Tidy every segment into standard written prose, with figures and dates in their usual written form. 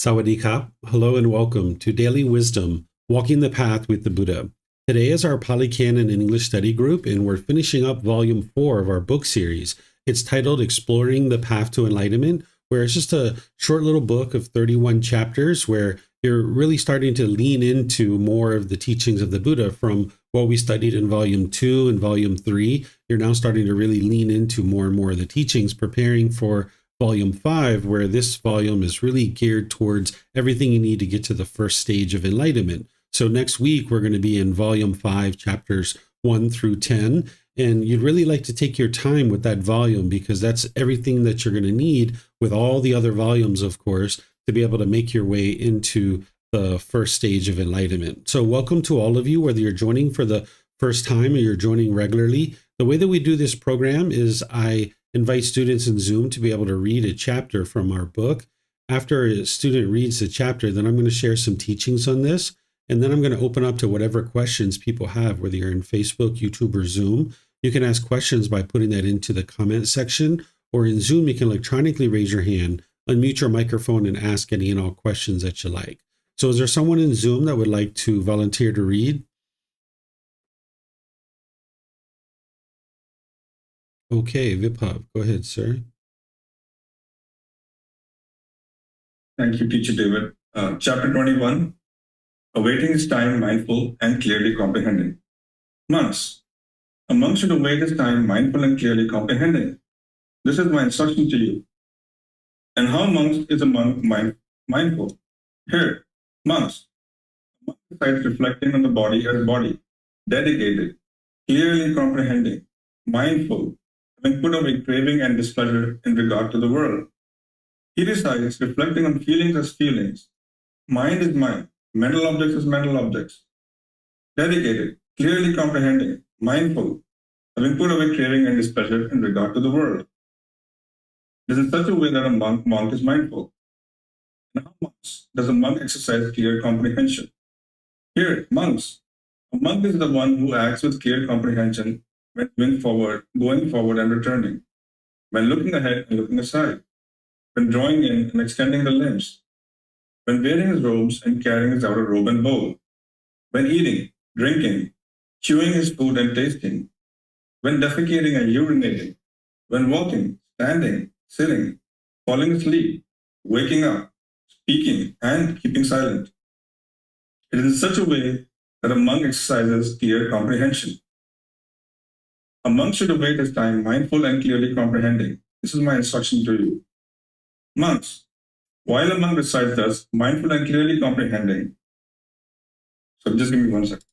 Sawadee-kap. Hello and welcome to Daily Wisdom, Walking the Path with the Buddha. Today is our Pali Canon English study group, and we're finishing up Volume 4 of our book series. It's titled Exploring the Path to Enlightenment, where it's just a short little book of 31 chapters where you're really starting to lean into more of the teachings of the Buddha from what we studied in Volume 2 and Volume 3. You're now starting to really lean into more and more of the teachings, preparing for Volume 5, where this volume is really geared towards everything you need to get to the first stage of enlightenment. So next week, we're going to be in Volume 5, chapters 1 through 10. And you'd really like to take your time with that volume because that's everything that you're going to need with all the other volumes, of course, to be able to make your way into the first stage of enlightenment. So welcome to all of you, whether you're joining for the first time or you're joining regularly. The way that we do this program is I invite students in Zoom to be able to read a chapter from our book. After a student reads the chapter, then I'm going to share some teachings on this. And then I'm going to open up to whatever questions people have, whether you're in Facebook, YouTube, or Zoom. You can ask questions by putting that into the comment section, or in Zoom, you can electronically raise your hand, unmute your microphone, and ask any and all questions that you like. So is there someone in Zoom that would like to volunteer to read? Okay, Vibhav, go ahead, sir. Thank you, Teacher David. Chapter 21, Awaiting his time, mindful and clearly comprehending. Monks, a monk should await his time, mindful and clearly comprehending. This is my instruction to you. And how monks is a monk mindful? Here, monks. A monk decides reflecting on the body as body, dedicated, clearly comprehending, mindful, having put away craving and displeasure in regard to the world. He decides reflecting on feelings as feelings. Mind is mind. Mental objects as mental objects. Dedicated, clearly comprehending, mindful, having put away craving and displeasure in regard to the world. It is in such a way that a monk is mindful. And how monks does a monk exercise clear comprehension? Here, monks. A monk is the one who acts with clear comprehension when going forward and returning, when looking ahead and looking aside, when drawing in and extending the limbs, when wearing his robes and carrying his outer robe and bowl, when eating, drinking, chewing his food and tasting, when defecating and urinating, when walking, standing, sitting, falling asleep, waking up, speaking, and keeping silent. It is in such a way that a monk exercises clear comprehension. A monk should await his time, mindful and clearly comprehending. This is my instruction to you. Monks, while a monk recites thus, mindful and clearly comprehending. So just give me 1 second.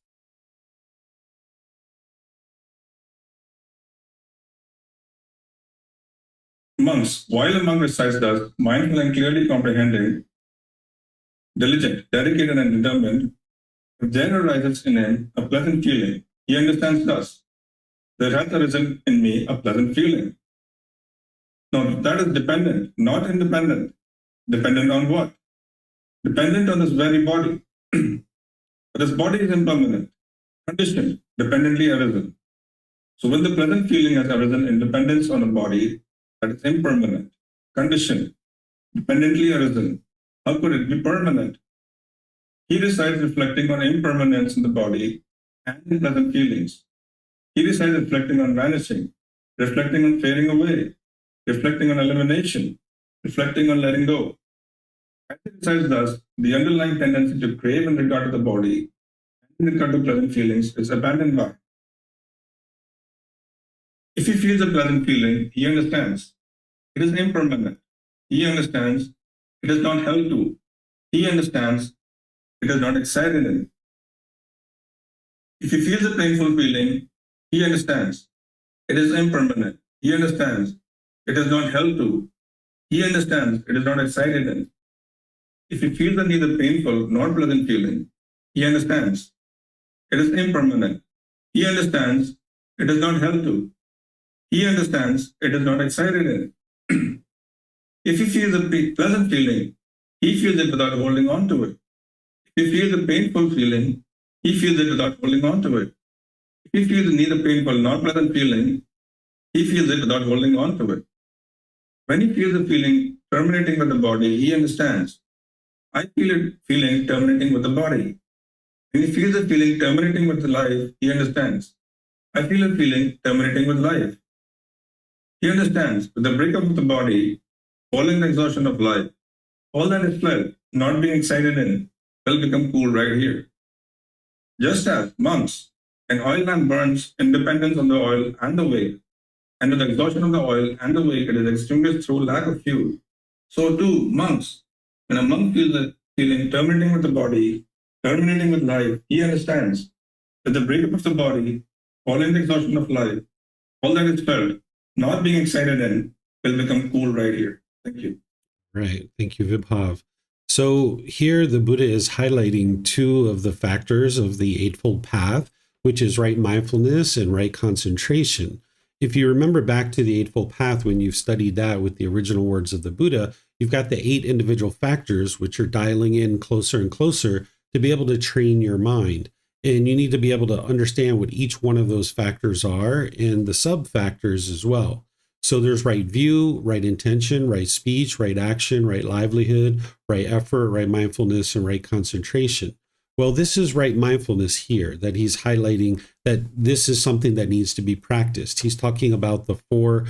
Monks, while a monk recites thus, mindful and clearly comprehending, diligent, dedicated, and determined, if there arises in him a pleasant feeling, he understands thus. There has arisen in me a pleasant feeling. Now, that is dependent, not independent. Dependent on what? Dependent on this very body. But this body is impermanent, conditioned, dependently arisen. So when the pleasant feeling has arisen in dependence on a body that is impermanent, conditioned, dependently arisen, how could it be permanent? He decides reflecting on impermanence in the body and in pleasant feelings. He decides reflecting on vanishing, reflecting on fading away, reflecting on elimination, reflecting on letting go. As he decides thus, the underlying tendency to crave in regard to the body and in regard to pleasant feelings is abandoned by. If he feels a pleasant feeling, he understands it is impermanent. He understands it is not held to. He understands it is not excited in. If he feels a painful feeling, he understands it is impermanent. He understands it is not held to. He understands it is not excited in. If he feels a neither painful nor pleasant feeling, he understands it is impermanent. He understands it is not held to. He understands it is not excited in. If he feels a pleasant feeling, he feels it without holding on to it. If he feels a painful feeling, he feels it without holding on to it. If he feels neither painful nor pleasant feeling, he feels it without holding on to it. When he feels a feeling terminating with the body, he understands I feel it feeling terminating with the body. When he feels the feeling terminating with the life, he understands. I feel a feeling terminating with life. He understands with the breakup of the body, following the exhaustion of life, all that is felt, not being excited in, will become cool right here. Just as monks, an oil lamp burns independence on the oil and the wick, and with the exhaustion of the oil and the wick, it is extinguished through lack of fuel. So too, monks, when a monk feels a feeling terminating with the body, terminating with life, he understands that the breakup of the body, following the exhaustion of life, all that is felt, not being excited in, will become cool right here. Thank you. Right. Thank you, Vibhav. So here the Buddha is highlighting two of the factors of the Eightfold Path, which is right mindfulness and right concentration. If you remember back to the Eightfold Path, when you've studied that with the original words of the Buddha, you've got the 8 individual factors, which are dialing in closer and closer to be able to train your mind. And you need to be able to understand what each one of those factors are and the sub factors as well. So there's right view, right intention, right speech, right action, right livelihood, right effort, right mindfulness, and right concentration. Well, this is right mindfulness here that he's highlighting that this is something that needs to be practiced. He's talking about the 4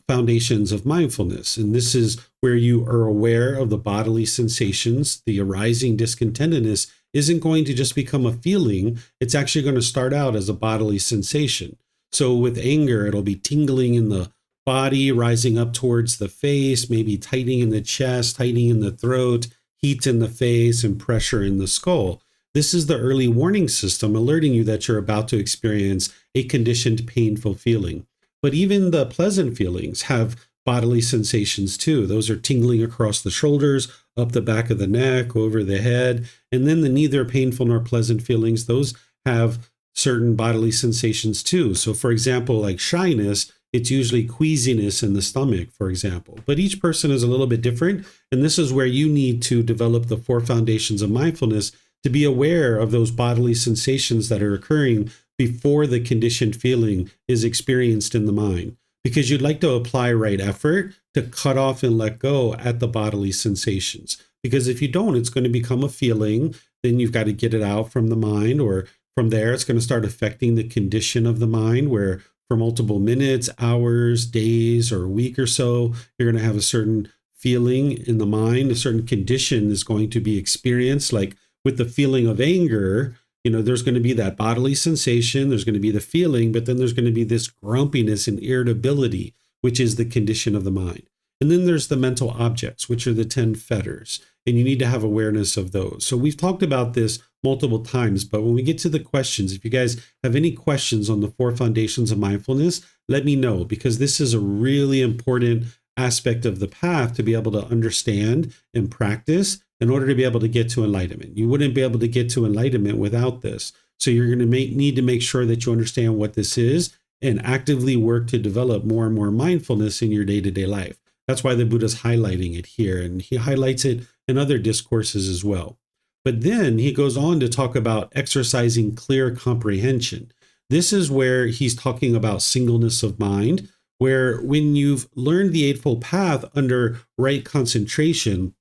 foundations of mindfulness. And this is where you are aware of the bodily sensations. The arising discontentedness isn't going to just become a feeling. It's actually going to start out as a bodily sensation. So with anger, it'll be tingling in the body, rising up towards the face, maybe tightening in the chest, tightening in the throat, heat in the face, and pressure in the skull. This is the early warning system alerting you that you're about to experience a conditioned, painful feeling. But even the pleasant feelings have bodily sensations too. Those are tingling across the shoulders, up the back of the neck, over the head. And then the neither painful nor pleasant feelings, those have certain bodily sensations too. So for example, like shyness, it's usually queasiness in the stomach, for example. But each person is a little bit different. And this is where you need to develop the 4 foundations of mindfulness to be aware of those bodily sensations that are occurring before the conditioned feeling is experienced in the mind. Because you'd like to apply right effort to cut off and let go at the bodily sensations. Because if you don't, it's going to become a feeling. Then you've got to get it out from the mind, or from there, it's going to start affecting the condition of the mind, where for multiple minutes, hours, days, or a week or so, you're going to have a certain feeling in the mind. A certain condition is going to be experienced. Like with the feeling of anger, there's going to be that bodily sensation, there's going to be the feeling, but then there's going to be this grumpiness and irritability, which is the condition of the mind. And then there's the mental objects, which are the 10 fetters, and you need to have awareness of those. So we've talked about this multiple times, but when we get to the questions, if you guys have any questions on the 4 foundations of mindfulness, let me know, because this is a really important aspect of the path to be able to understand and practice in order to be able to get to enlightenment. You wouldn't be able to get to enlightenment without this. So you're going to need to make sure that you understand what this is and actively work to develop more and more mindfulness in your day-to-day life. That's why the Buddha's highlighting it here, and he highlights it in other discourses as well. But then he goes on to talk about exercising clear comprehension. This is where he's talking about singleness of mind, where when you've learned the Eightfold Path under right concentration,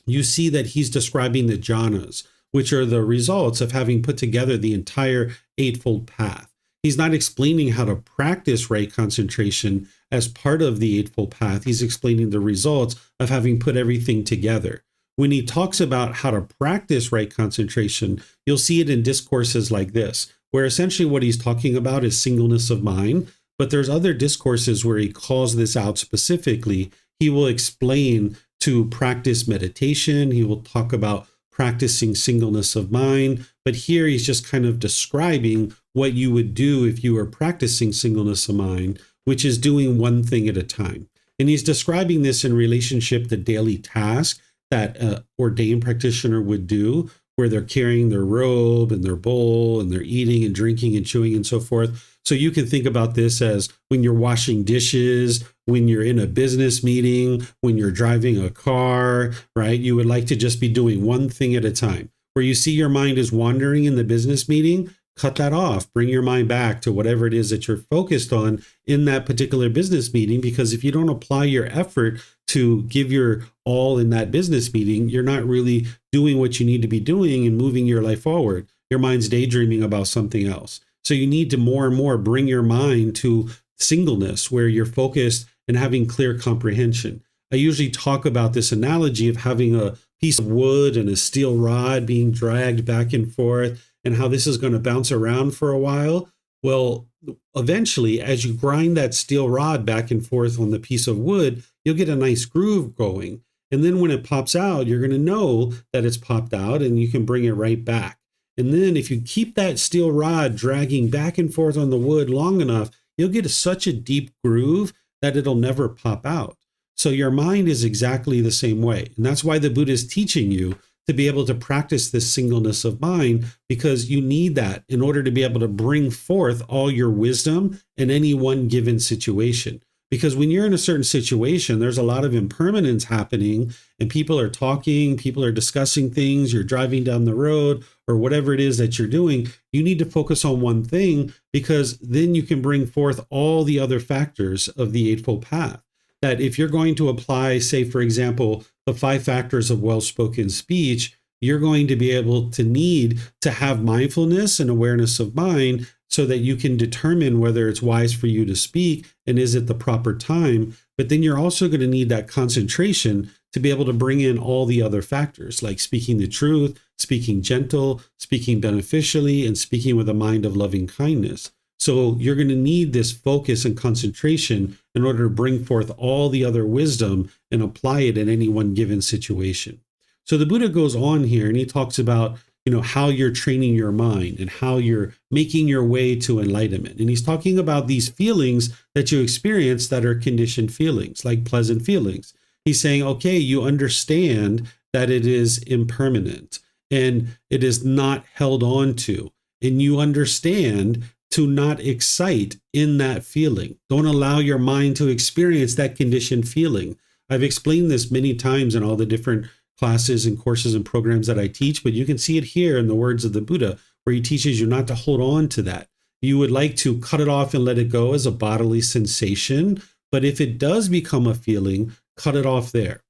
you see that he's describing the jhanas, which are the results of having put together the entire Eightfold Path. He's not explaining how to practice right concentration as part of the Eightfold Path. He's explaining the results of having put everything together. When he talks about how to practice right concentration, you'll see it in discourses like this, where essentially what he's talking about is singleness of mind. But there's other discourses where he calls this out specifically. He will explain to practice meditation. He will talk about practicing singleness of mind. But here he's just kind of describing what you would do if you were practicing singleness of mind, which is doing one thing at a time. And he's describing this in relationship to daily tasks that an ordained practitioner would do, where they're carrying their robe and their bowl and they're eating and drinking and chewing and so forth. So you can think about this as when you're washing dishes, when you're in a business meeting, when you're driving a car, right? You would like to just be doing one thing at a time. Where you see your mind is wandering in the business meeting, cut that off. Bring your mind back to whatever it is that you're focused on in that particular business meeting, because if you don't apply your effort to give your all in that business meeting, you're not really doing what you need to be doing and moving your life forward. Your mind's daydreaming about something else. So you need to more and more bring your mind to singleness, where you're focused and having clear comprehension. I usually talk about this analogy of having a piece of wood and a steel rod being dragged back and forth, and how this is going to bounce around for a while. Well, eventually, as you grind that steel rod back and forth on the piece of wood, you'll get a nice groove going. And then when it pops out, you're going to know that it's popped out, and you can bring it right back. And then if you keep that steel rod dragging back and forth on the wood long enough, you'll get such a deep groove that it'll never pop out. So your mind is exactly the same way. And that's why the Buddha is teaching you to be able to practice this singleness of mind, because you need that in order to be able to bring forth all your wisdom in any one given situation. Because when you're in a certain situation, there's a lot of impermanence happening, and people are talking, people are discussing things, you're driving down the road, or whatever it is that you're doing. You need to focus on one thing, because then you can bring forth all the other factors of the Eightfold Path. That if you're going to apply, say, for example, the 5 factors of well-spoken speech, you're going to be able to need to have mindfulness and awareness of mind, so that you can determine whether it's wise for you to speak and is it the proper time. But then you're also going to need that concentration to be able to bring in all the other factors, like speaking the truth, speaking gentle, speaking beneficially, and speaking with a mind of loving kindness. So you're going to need this focus and concentration in order to bring forth all the other wisdom and apply it in any one given situation. So the Buddha goes on here and he talks about, how you're training your mind and how you're making your way to enlightenment. And he's talking about these feelings that you experience that are conditioned feelings, like pleasant feelings. He's saying, okay, you understand that it is impermanent and it is not held on to. And you understand to not excite in that feeling. Don't allow your mind to experience that conditioned feeling. I've explained this many times in all the different classes and courses and programs that I teach, but you can see it here in the words of the Buddha, where he teaches you not to hold on to that. You would like to cut it off and let it go as a bodily sensation, but if it does become a feeling, cut it off there.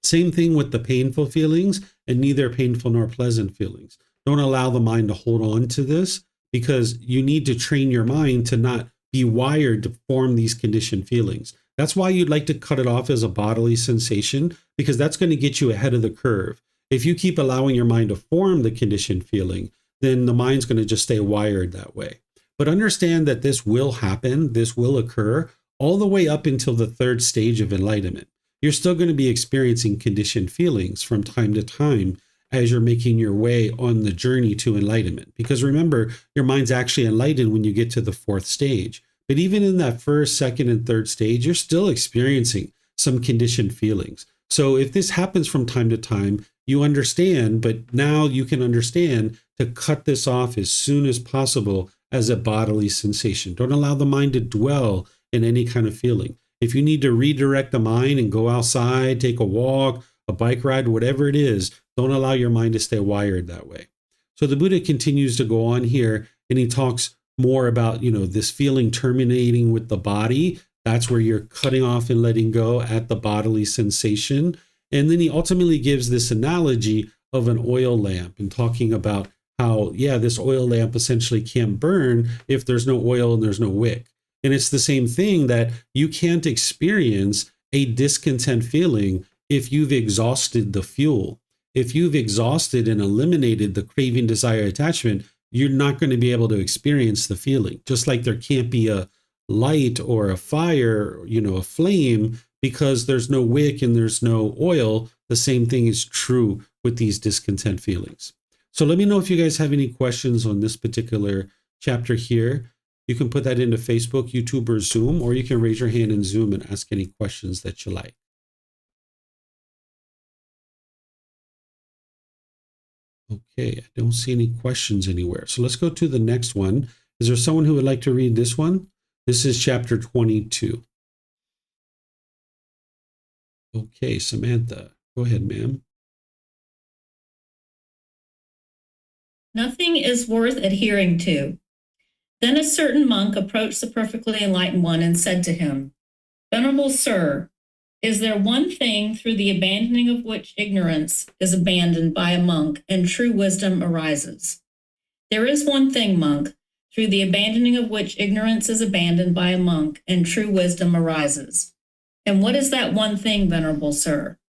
Same thing with the painful feelings, and neither painful nor pleasant feelings. Don't allow the mind to hold on to this, because you need to train your mind to not be wired to form these conditioned feelings. That's why you'd like to cut it off as a bodily sensation, because that's going to get you ahead of the curve. If you keep allowing your mind to form the conditioned feeling, then the mind's going to just stay wired that way. But understand that this will happen, this will occur all the way up until the 3rd stage of enlightenment. You're still going to be experiencing conditioned feelings from time to time as you're making your way on the journey to enlightenment. Because remember, your mind's actually enlightened when you get to the 4th stage. But even in that 1st, 2nd, and 3rd stage, you're still experiencing some conditioned feelings. So if this happens from time to time, you understand, but now you can understand to cut this off as soon as possible as a bodily sensation. Don't allow the mind to dwell in any kind of feeling. If you need to redirect the mind and go outside, take a walk, a bike ride, whatever it is, don't allow your mind to stay wired that way. So the Buddha continues to go on here, and he talks more about, this feeling terminating with the body. That's where you're cutting off and letting go at the bodily sensation. And then he ultimately gives this analogy of an oil lamp and talking about how, this oil lamp essentially can't burn if there's no oil and there's no wick. And it's the same thing, that you can't experience a discontent feeling if you've exhausted the fuel. If you've exhausted and eliminated the craving, desire, attachment, you're not going to be able to experience the feeling. Just like there can't be a light or a fire, a flame, because there's no wick and there's no oil. The same thing is true with these discontent feelings. So let me know if you guys have any questions on this particular chapter here. You can put that into Facebook, YouTube, or Zoom, or you can raise your hand in Zoom and ask any questions that you like. Okay, I don't see any questions anywhere. So let's go to the next one. Is there someone who would like to read this one? This is chapter 22. Okay, Samantha, go ahead, ma'am. Nothing is worth adhering to. Then a certain monk approached the perfectly enlightened one and said to him, Venerable Sir, is there one thing through the abandoning of which ignorance is abandoned by a monk and true wisdom arises? There is one thing, monk, through the abandoning of which ignorance is abandoned by a monk and true wisdom arises. And what is that one thing, Venerable Sir?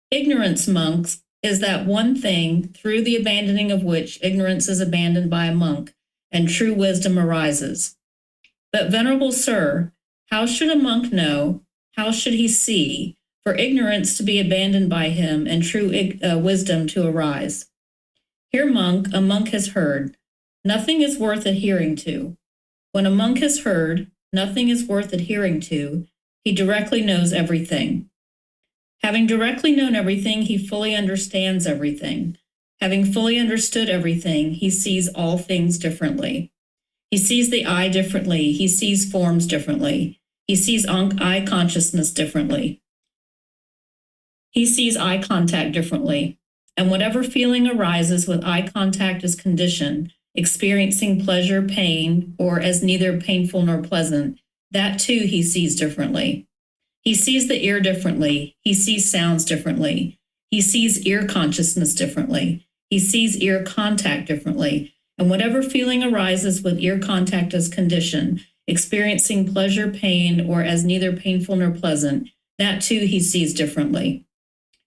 Ignorance, monks, is that one thing through the abandoning of which ignorance is abandoned by a monk and true wisdom arises. But, Venerable Sir, how should a monk know? How should he see for ignorance to be abandoned by him and true wisdom to arise? Here, monk, a monk has heard, nothing is worth adhering to. When a monk has heard, nothing is worth adhering to, he directly knows everything. Having directly known everything, he fully understands everything. Having fully understood everything, he sees all things differently. He sees the eye differently. He sees forms differently. He sees eye consciousness differently. He sees eye contact differently. And whatever feeling arises with eye contact as condition, experiencing pleasure, pain, or as neither painful nor pleasant, that too he sees differently. He sees the ear differently. He sees sounds differently. He sees ear consciousness differently. He sees ear contact differently. And whatever feeling arises with ear contact as condition, experiencing pleasure, pain, or as neither painful nor pleasant, that too he sees differently.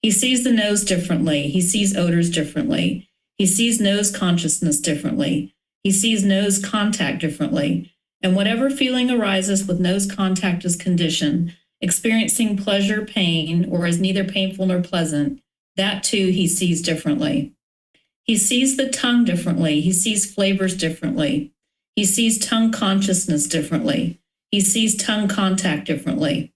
He sees the nose differently. He sees odors differently. He sees nose consciousness differently. He sees nose contact differently. And whatever feeling arises with nose contact as condition, experiencing pleasure, pain, or as neither painful nor pleasant, that too he sees differently. He sees the tongue differently. He sees flavors differently. He sees tongue consciousness differently. He sees tongue contact differently.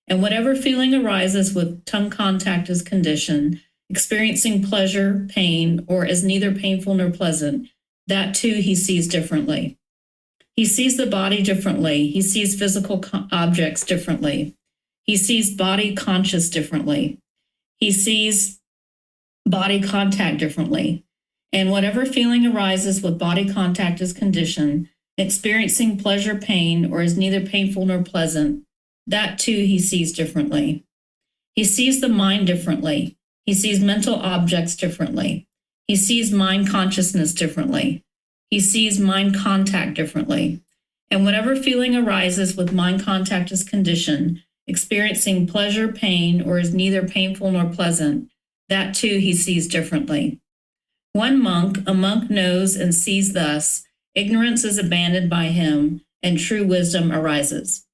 And whatever feeling arises with tongue contact as condition, experiencing pleasure, pain, or as neither painful nor pleasant, that too he sees differently. He sees the body differently. He sees physical objects differently. He sees body conscious differently. He sees body contact differently. And whatever feeling arises with body contact as condition, experiencing pleasure, pain, or is neither painful nor pleasant, that too he sees differently. He sees the mind differently. He sees mental objects differently. He sees mind consciousness differently. He sees mind contact differently. And whatever feeling arises with mind contact as condition, experiencing pleasure, pain, or is neither painful nor pleasant, that too he sees differently. One monk, a monk knows and sees thus, ignorance is abandoned by him, and true wisdom arises.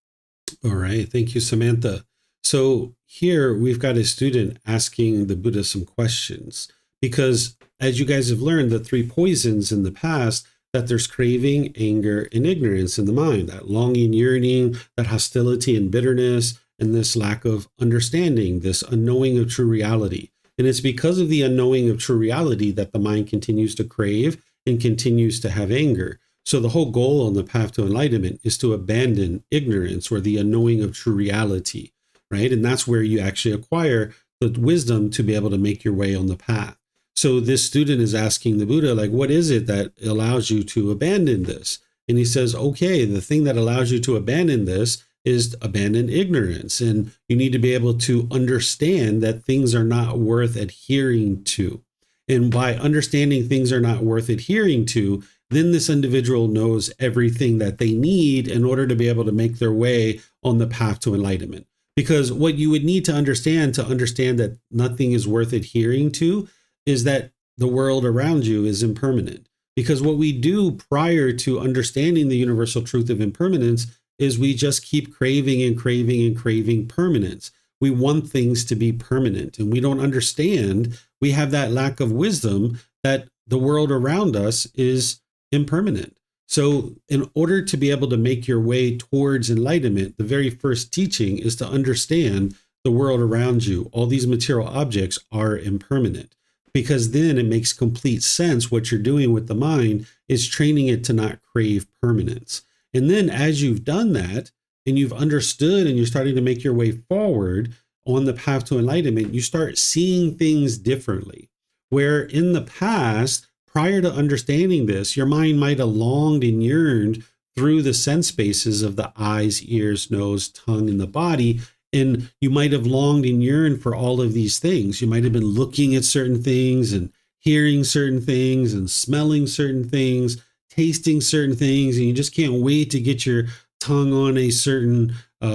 All right. Thank you, Samantha. So here we've got a student asking the Buddha some questions, because as you guys have learned, the three poisons in the past, that there's craving, anger, and ignorance in the mind, that longing, yearning, that hostility and bitterness, and this lack of understanding, this unknowing of true reality. And it's because of the unknowing of true reality that the mind continues to crave and continues to have anger. So the whole goal on the path to enlightenment is to abandon ignorance or the unknowing of true reality, right? And that's where you actually acquire the wisdom to be able to make your way on the path. So this student is asking the Buddha, like, what is it that allows you to abandon this? And he says, okay, the thing that allows you to abandon this is abandon ignorance. And you need to be able to understand that things are not worth adhering to. And by understanding things are not worth adhering to, then this individual knows everything that they need in order to be able to make their way on the path to enlightenment. Because what you would need to understand that nothing is worth adhering to is that the world around you is impermanent. Because what we do prior to understanding the universal truth of impermanence is we just keep craving and craving and craving permanence. We want things to be permanent, and we don't understand. We have that lack of wisdom that the world around us is impermanent. So in order to be able to make your way towards enlightenment, the very first teaching is to understand the world around you. All these material objects are impermanent, because then it makes complete sense. What you're doing with the mind is training it to not crave permanence. And then as you've done that and you've understood and you're starting to make your way forward on the path to enlightenment, you start seeing things differently. Where in the past, prior to understanding this, your mind might have longed and yearned through the sense spaces of the eyes, ears, nose, tongue, and the body. And you might have longed and yearned for all of these things. You might have been looking at certain things and hearing certain things and smelling certain things, tasting certain things, and you just can't wait to get your tongue on a certain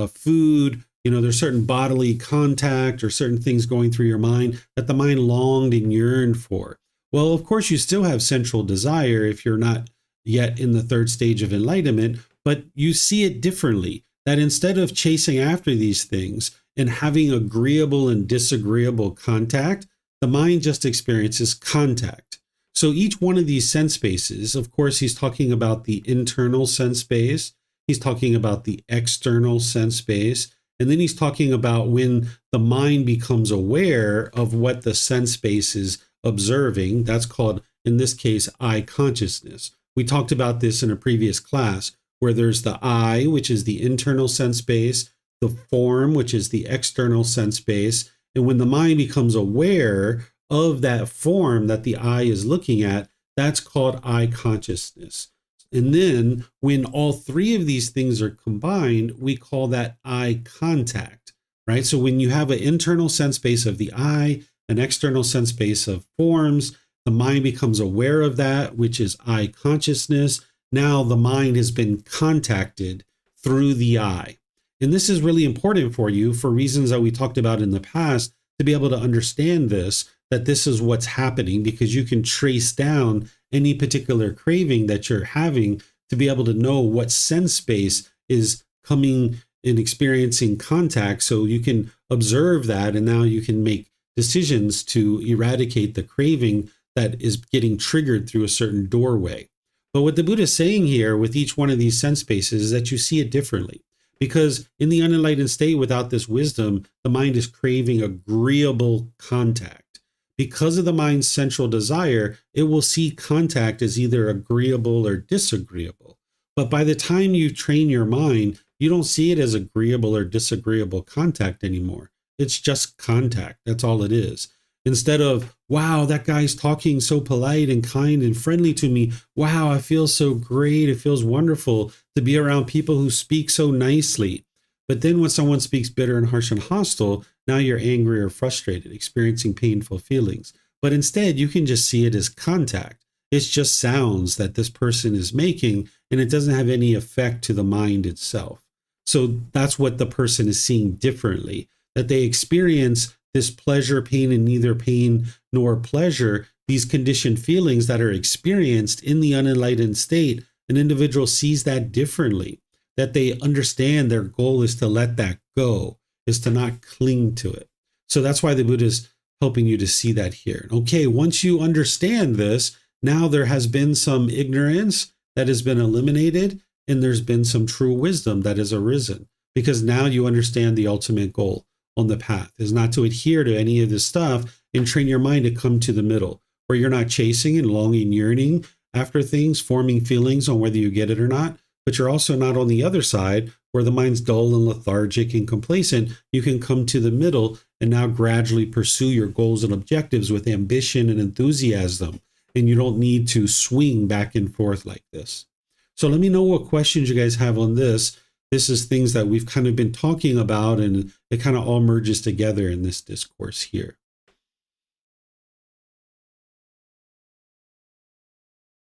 food. There's certain bodily contact or certain things going through your mind that the mind longed and yearned for. Well, of course, you still have sensual desire if you're not yet in the third stage of enlightenment, but you see it differently, that instead of chasing after these things and having agreeable and disagreeable contact, the mind just experiences contact. So each one of these sense spaces, of course, he's talking about the internal sense space, he's talking about the external sense space, and then he's talking about when the mind becomes aware of what the sense space is observing. That's called, in this case, eye consciousness. We talked about this in a previous class, where there's the eye, which is the internal sense space, the form, which is the external sense space. And when the mind becomes aware of that form that the eye is looking at, that's called eye consciousness. And then when all three of these things are combined, we call that eye contact, right? So when you have an internal sense space of the eye, an external sense space of forms, the mind becomes aware of that, which is eye consciousness. Now the mind has been contacted through the eye. And this is really important for you for reasons that we talked about in the past, to be able to understand this, that this is what's happening, because you can trace down any particular craving that you're having to be able to know what sense space is coming and experiencing contact. So you can observe that, and now you can make decisions to eradicate the craving that is getting triggered through a certain doorway. But what the Buddha is saying here with each one of these sense spaces is that you see it differently. Because in the unenlightened state, without this wisdom, the mind is craving agreeable contact. Because of the mind's sensual desire, it will see contact as either agreeable or disagreeable. But by the time you train your mind, you don't see it as agreeable or disagreeable contact anymore. It's just contact. That's all it is. Instead of, wow, that guy's talking so polite and kind and friendly to me. Wow, I feel so great. It feels wonderful to be around people who speak so nicely. But then when someone speaks bitter and harsh and hostile, now you're angry or frustrated, experiencing painful feelings. But instead, you can just see it as contact. It's just sounds that this person is making, and it doesn't have any effect to the mind itself. So that's what the person is seeing differently, that they experience this pleasure, pain, and neither pain nor pleasure, these conditioned feelings that are experienced in the unenlightened state. An individual sees that differently, that they understand their goal is to let that go, is to not cling to it. So that's why the Buddha is helping you to see that here. Okay, once you understand this, now there has been some ignorance that has been eliminated, and there's been some true wisdom that has arisen, because now you understand the ultimate goal on the path is not to adhere to any of this stuff and train your mind to come to the middle, where you're not chasing and longing, yearning after things, forming feelings on whether you get it or not, but you're also not on the other side where the mind's dull and lethargic and complacent. You can come to the middle and now gradually pursue your goals and objectives with ambition and enthusiasm, and you don't need to swing back and forth like this. So let me know what questions you guys have on this. This is things that we've kind of been talking about, and it kind of all merges together in this discourse here.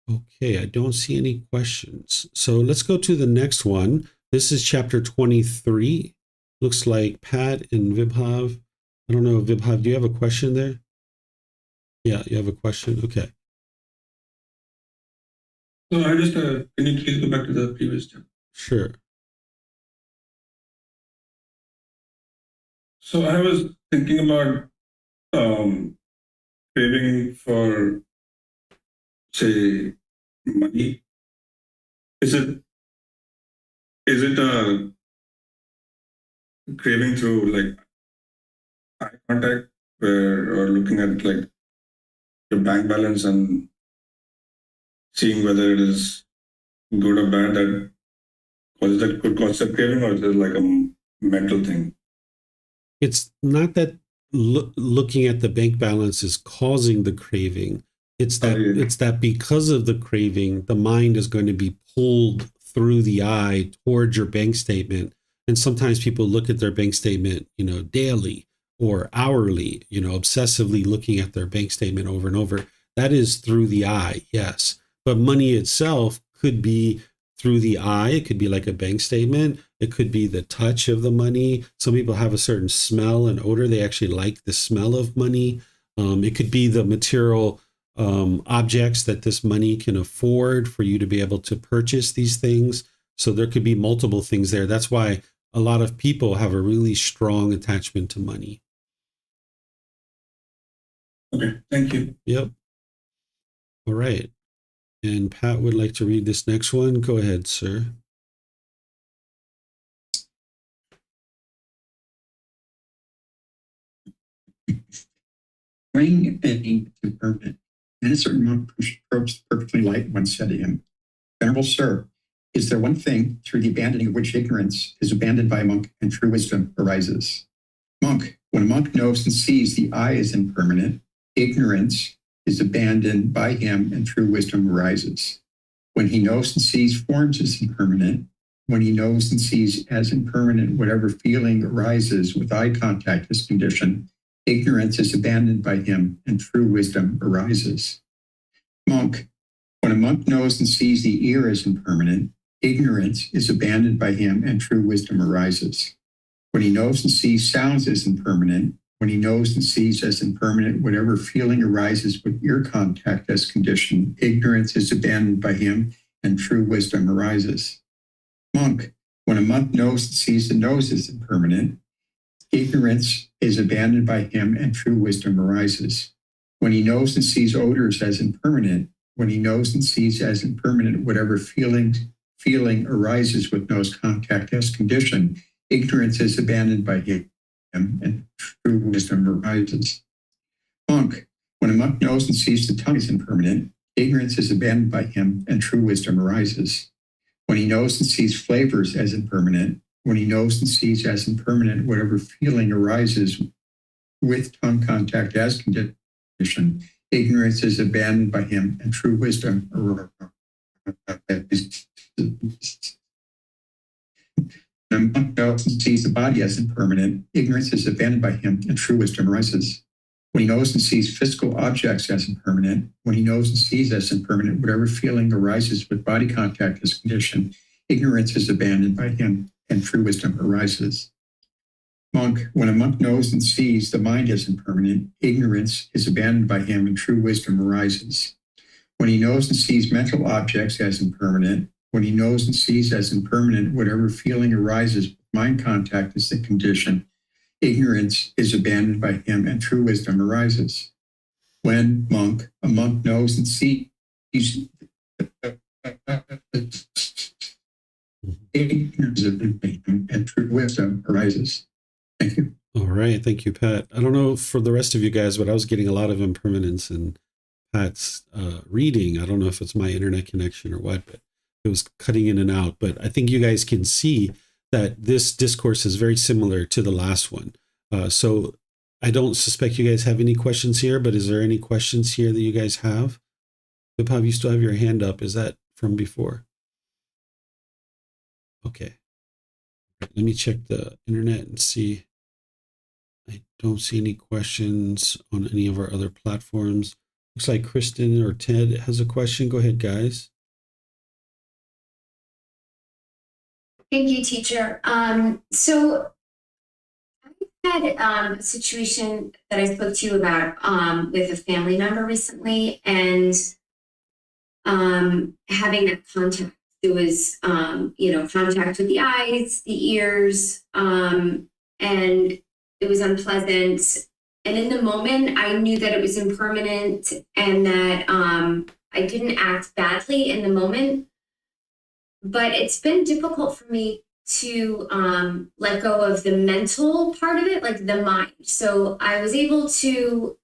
Okay, I don't see any questions. So let's go to the next one. This is chapter 23. Looks like Pat and Vibhav. I don't know, Vibhav, do you have a question there? Yeah, you have a question? Okay. So I just, can you please go back to the previous chapter? Sure. So I was thinking about craving for, say, money. Is it a craving through like eye contact, or looking at like your bank balance and seeing whether it is good or bad, that could cause a craving, or is it like a mental thing? It's not that looking at the bank balance is causing the craving. It's Oh, that yeah. it's that because of the craving, the mind is going to be pulled through the eye towards your bank statement. And sometimes people look at their bank statement, daily or hourly, obsessively looking at their bank statement over and over. That is through the eye, yes. But money itself could be through the eye. It could be like a bank statement. It could be the touch of the money. Some people have a certain smell and odor. They actually like the smell of money. It could be the material objects that this money can afford for you to be able to purchase these things. So there could be multiple things there. That's why a lot of people have a really strong attachment to money. Okay, thank you. Yep. All right. And Pat would like to read this next one. Go ahead, sir. Bring anything to permanent. Then a certain monk approached the perfectly light one, said to him, Venerable Sir, is there one thing through the abandoning of which ignorance is abandoned by a monk and true wisdom arises? Monk, when a monk knows and sees the eye is impermanent, ignorance is abandoned by him and true wisdom arises. When he knows and sees forms as impermanent, when he knows and sees as impermanent whatever feeling arises with eye contact as condition, ignorance is abandoned by him and true wisdom arises. Monk, when a monk knows and sees the ear as impermanent, ignorance is abandoned by him and true wisdom arises. When he knows and sees sounds as impermanent, when he knows and sees as impermanent whatever feeling arises with ear contact as condition, ignorance is abandoned by him and true wisdom arises. Monk, when a monk knows and sees the nose as impermanent, ignorance is abandoned by him and true wisdom arises. When he knows and sees odors as impermanent, when he knows and sees as impermanent whatever feeling arises with nose contact as condition, ignorance is abandoned by him and true wisdom arises. Monk, when a monk knows and sees the tongue as impermanent, ignorance is abandoned by him and true wisdom arises. When he knows and sees flavors as impermanent, when he knows and sees as impermanent whatever feeling arises with tongue contact as condition, ignorance is abandoned by him and true wisdom arises. When a monk knows and sees the body as impermanent, ignorance is abandoned by him and true wisdom arises. When he knows and sees physical objects as impermanent, when he knows and sees as impermanent whatever feeling arises with body contact as condition, ignorance is abandoned by him and true wisdom arises. Monk, when a monk knows and sees the mind as impermanent, ignorance is abandoned by him and true wisdom arises. When he knows and sees mental objects as impermanent, when he knows and sees as impermanent whatever feeling arises with mind contact as the condition, ignorance is abandoned by him and true wisdom arises. When a monk knows and sees ignorance is abandoned by him and true wisdom arises. Thank you. All right. Thank you, Pat. I don't know for the rest of you guys, but I was getting a lot of impermanence in Pat's reading. I don't know if it's my internet connection or what, but it was cutting in and out. But I think you guys can see that this discourse is very similar to the last one. So I don't suspect you guys have any questions here, but is there any questions here that you guys have? Viphav, you still have your hand up. Is that from before? Okay. Let me check the internet and see. I don't see any questions on any of our other platforms. Looks like Kristen or Ted has a question. Go ahead, guys. Thank you, teacher. So I had a situation that I spoke to you about with a family member recently, and having that contact. There was, contact with the eyes, the ears, and it was unpleasant. And in the moment, I knew that it was impermanent and that I didn't act badly in the moment. But it's been difficult for me to let go of the mental part of it, like the mind. So I was able to,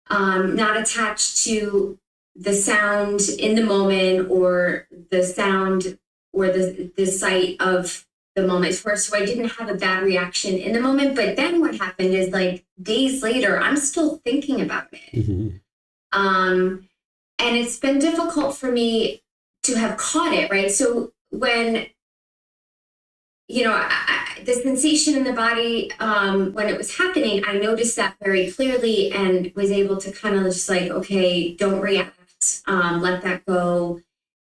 not attach to the sound in the moment or the sound or the sight of the moment first. So I didn't have a bad reaction in the moment. But then what happened is, like, days later, I'm still thinking about it. Mm-hmm. And it's been difficult for me to have caught it, right? So when, the sensation in the body, when it was happening, I noticed that very clearly and was able to kind of just like, okay, don't react, let that go.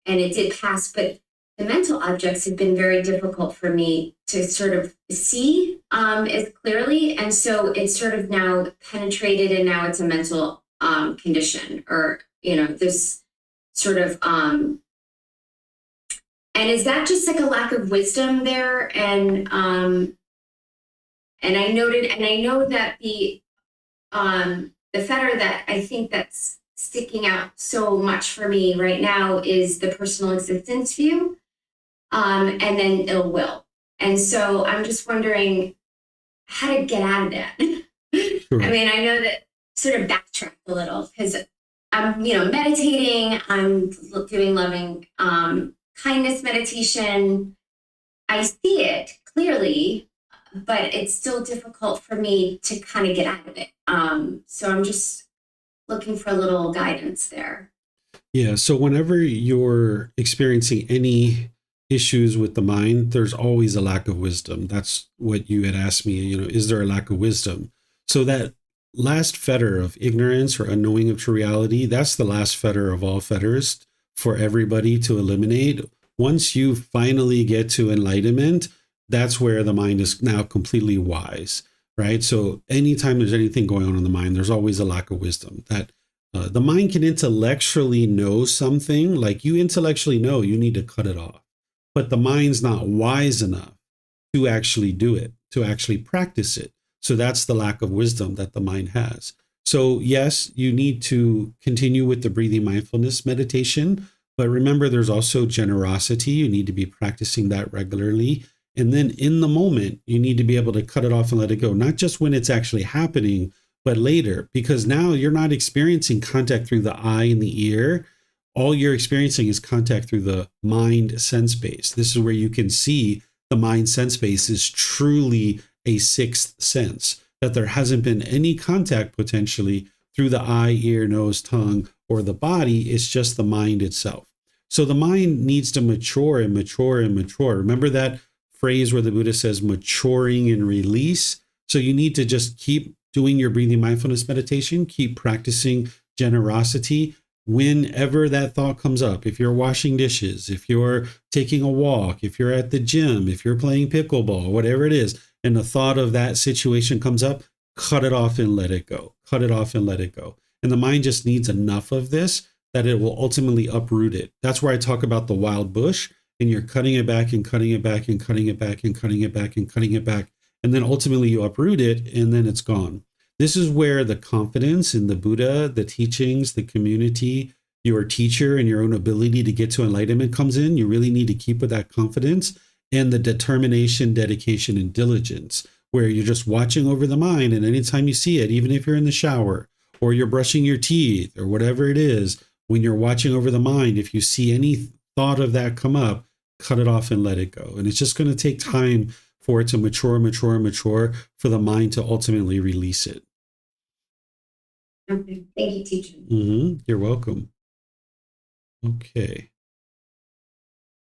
And it did pass, but the mental objects have been very difficult for me to sort of see as clearly. And so it's sort of now penetrated, and now it's a mental condition, or, this sort of, and is that just like a lack of wisdom there? And I know that the fetter that I think that's sticking out so much for me right now is the personal existence view, and then ill will. And so I'm just wondering how to get out of that. Sure. I mean, I know that sort of backtrack a little, because I'm, meditating, I'm doing loving kindness meditation. I see it clearly, but it's still difficult for me to kind of get out of it. So I'm just looking for a little guidance there. Yeah. So whenever you're experiencing any issues with the mind, there's always a lack of wisdom. That's what you had asked me, is there a lack of wisdom? So that last fetter of ignorance or unknowing of true reality, that's the last fetter of all fetters for everybody to eliminate. Once you finally get to enlightenment, that's where the mind is now completely wise, right? So anytime there's anything going on in the mind, there's always a lack of wisdom. That the mind can intellectually know something, like you intellectually know you need to cut it off, but the mind's not wise enough to actually do it, to actually practice it. So that's the lack of wisdom that the mind has. So yes, you need to continue with the breathing mindfulness meditation, but remember there's also generosity. You need to be practicing that regularly. And then in the moment, you need to be able to cut it off and let it go, not just when it's actually happening, but later, because now you're not experiencing contact through the eye and the ear. All you're experiencing is contact through the mind sense base. This is where you can see the mind sense base is truly a sixth sense, that there hasn't been any contact potentially through the eye, ear, nose, tongue, or the body. It's just the mind itself. So the mind needs to mature and mature and mature. Remember that phrase where the Buddha says maturing and release? So you need to just keep doing your breathing mindfulness meditation, keep practicing generosity. Whenever that thought comes up, if you're washing dishes, if you're taking a walk, if you're at the gym, if you're playing pickleball, whatever it is, and the thought of that situation comes up, cut it off and let it go. Cut it off and let it go. And the mind just needs enough of this that it will ultimately uproot it. That's where I talk about the wild bush, and you're cutting it back and cutting it back and cutting it back and cutting it back and cutting it back. And then ultimately you uproot it, and then it's gone. This is where the confidence in the Buddha, the teachings, the community, your teacher, and your own ability to get to enlightenment comes in. You really need to keep with that confidence and the determination, dedication, and diligence, where you're just watching over the mind. And anytime you see it, even if you're in the shower or you're brushing your teeth or whatever it is, when you're watching over the mind, if you see any thought of that come up, cut it off and let it go. And it's just going to take time for it to mature, for the mind to ultimately release it. Okay. Thank you, teacher. You're welcome. Okay.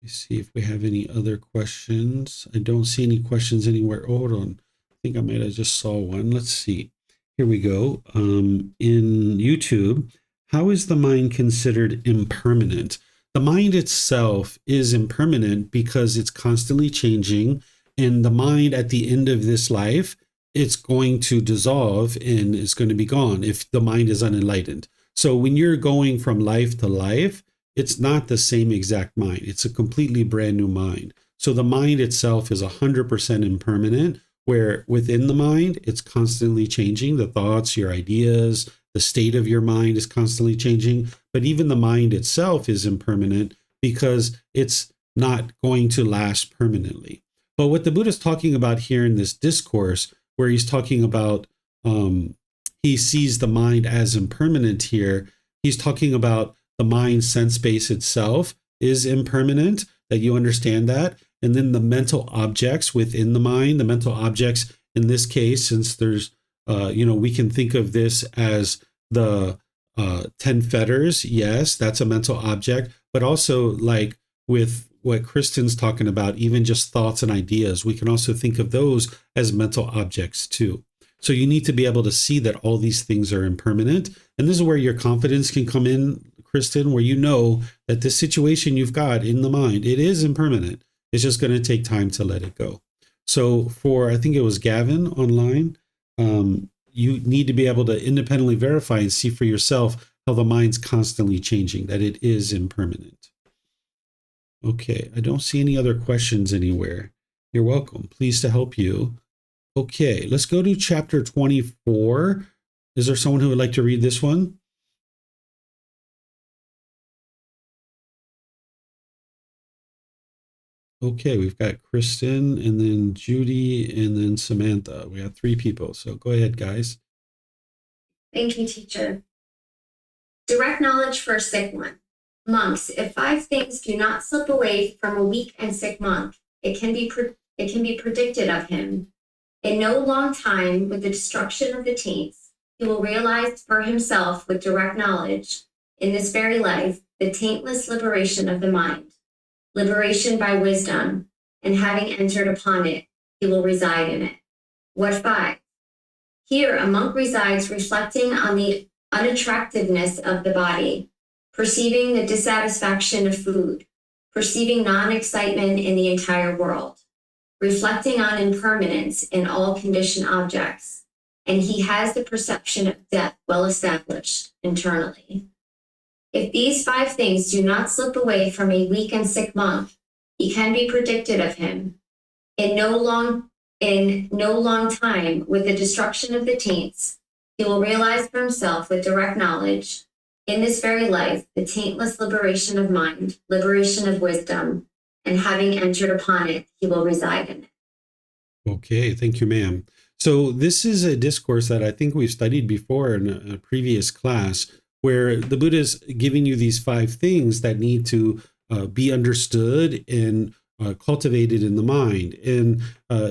Let's see if we have any other questions. I don't see any questions anywhere. Oh, hold on. I think I might have just saw one. Let's see. Here we go. In YouTube, how is the mind considered impermanent? The mind itself is impermanent because it's constantly changing. And the mind at the end of this life, it's going to dissolve and it's going to be gone if the mind is unenlightened. So when you're going from life to life, it's not the same exact mind. It's a completely brand new mind. So the mind itself is 100% impermanent, where within the mind, it's constantly changing. The thoughts, your ideas, the state of your mind is constantly changing. But even the mind itself is impermanent because it's not going to last permanently. But what the Buddha is talking about here in this discourse, where he's talking about he sees the mind as impermanent here, he's talking about the mind sense base itself is impermanent, that you understand that. And then the mental objects within the mind, the mental objects in this case, since there's, we can think of this as the 10 fetters, yes, that's a mental object, but also like with what Kristen's talking about, even just thoughts and ideas, we can also think of those as mental objects too. So you need to be able to see that all these things are impermanent. And this is where your confidence can come in, Kristen, where you know that this situation you've got in the mind, it is impermanent. It's just going to take time to let it go. So for, I think it was Gavin online, you need to be able to independently verify and see for yourself how the mind's constantly changing, that it is impermanent. Okay, I don't see any other questions anywhere. You're welcome. Pleased to help you. Okay, let's go to chapter 24. Is there someone who would like to read this one? Okay, we've got Kristen and then Judy and then Samantha. We have 3 people. So go ahead, guys. Thank you, teacher. Direct knowledge for a sick one. Monks, if 5 things do not slip away from a weak and sick monk, it can be predicted of him. In no long time, with the destruction of the taints, he will realize for himself with direct knowledge, in this very life, the taintless liberation of the mind, liberation by wisdom, and having entered upon it, he will reside in it. What 5? Here, a monk resides reflecting on the unattractiveness of the body, perceiving the dissatisfaction of food, perceiving non-excitement in the entire world, reflecting on impermanence in all conditioned objects, and he has the perception of death well established internally. If these 5 things do not slip away from a weak and sick monk, he can be predicted of him. In no long time, with the destruction of the taints, he will realize for himself with direct knowledge, in this very life, the taintless liberation of mind, liberation of wisdom, and having entered upon it, he will reside in it. Okay, thank you, ma'am. So this is a discourse that I think we've studied before in a previous class, where the Buddha is giving you these 5 things that need to be understood and cultivated in the mind. And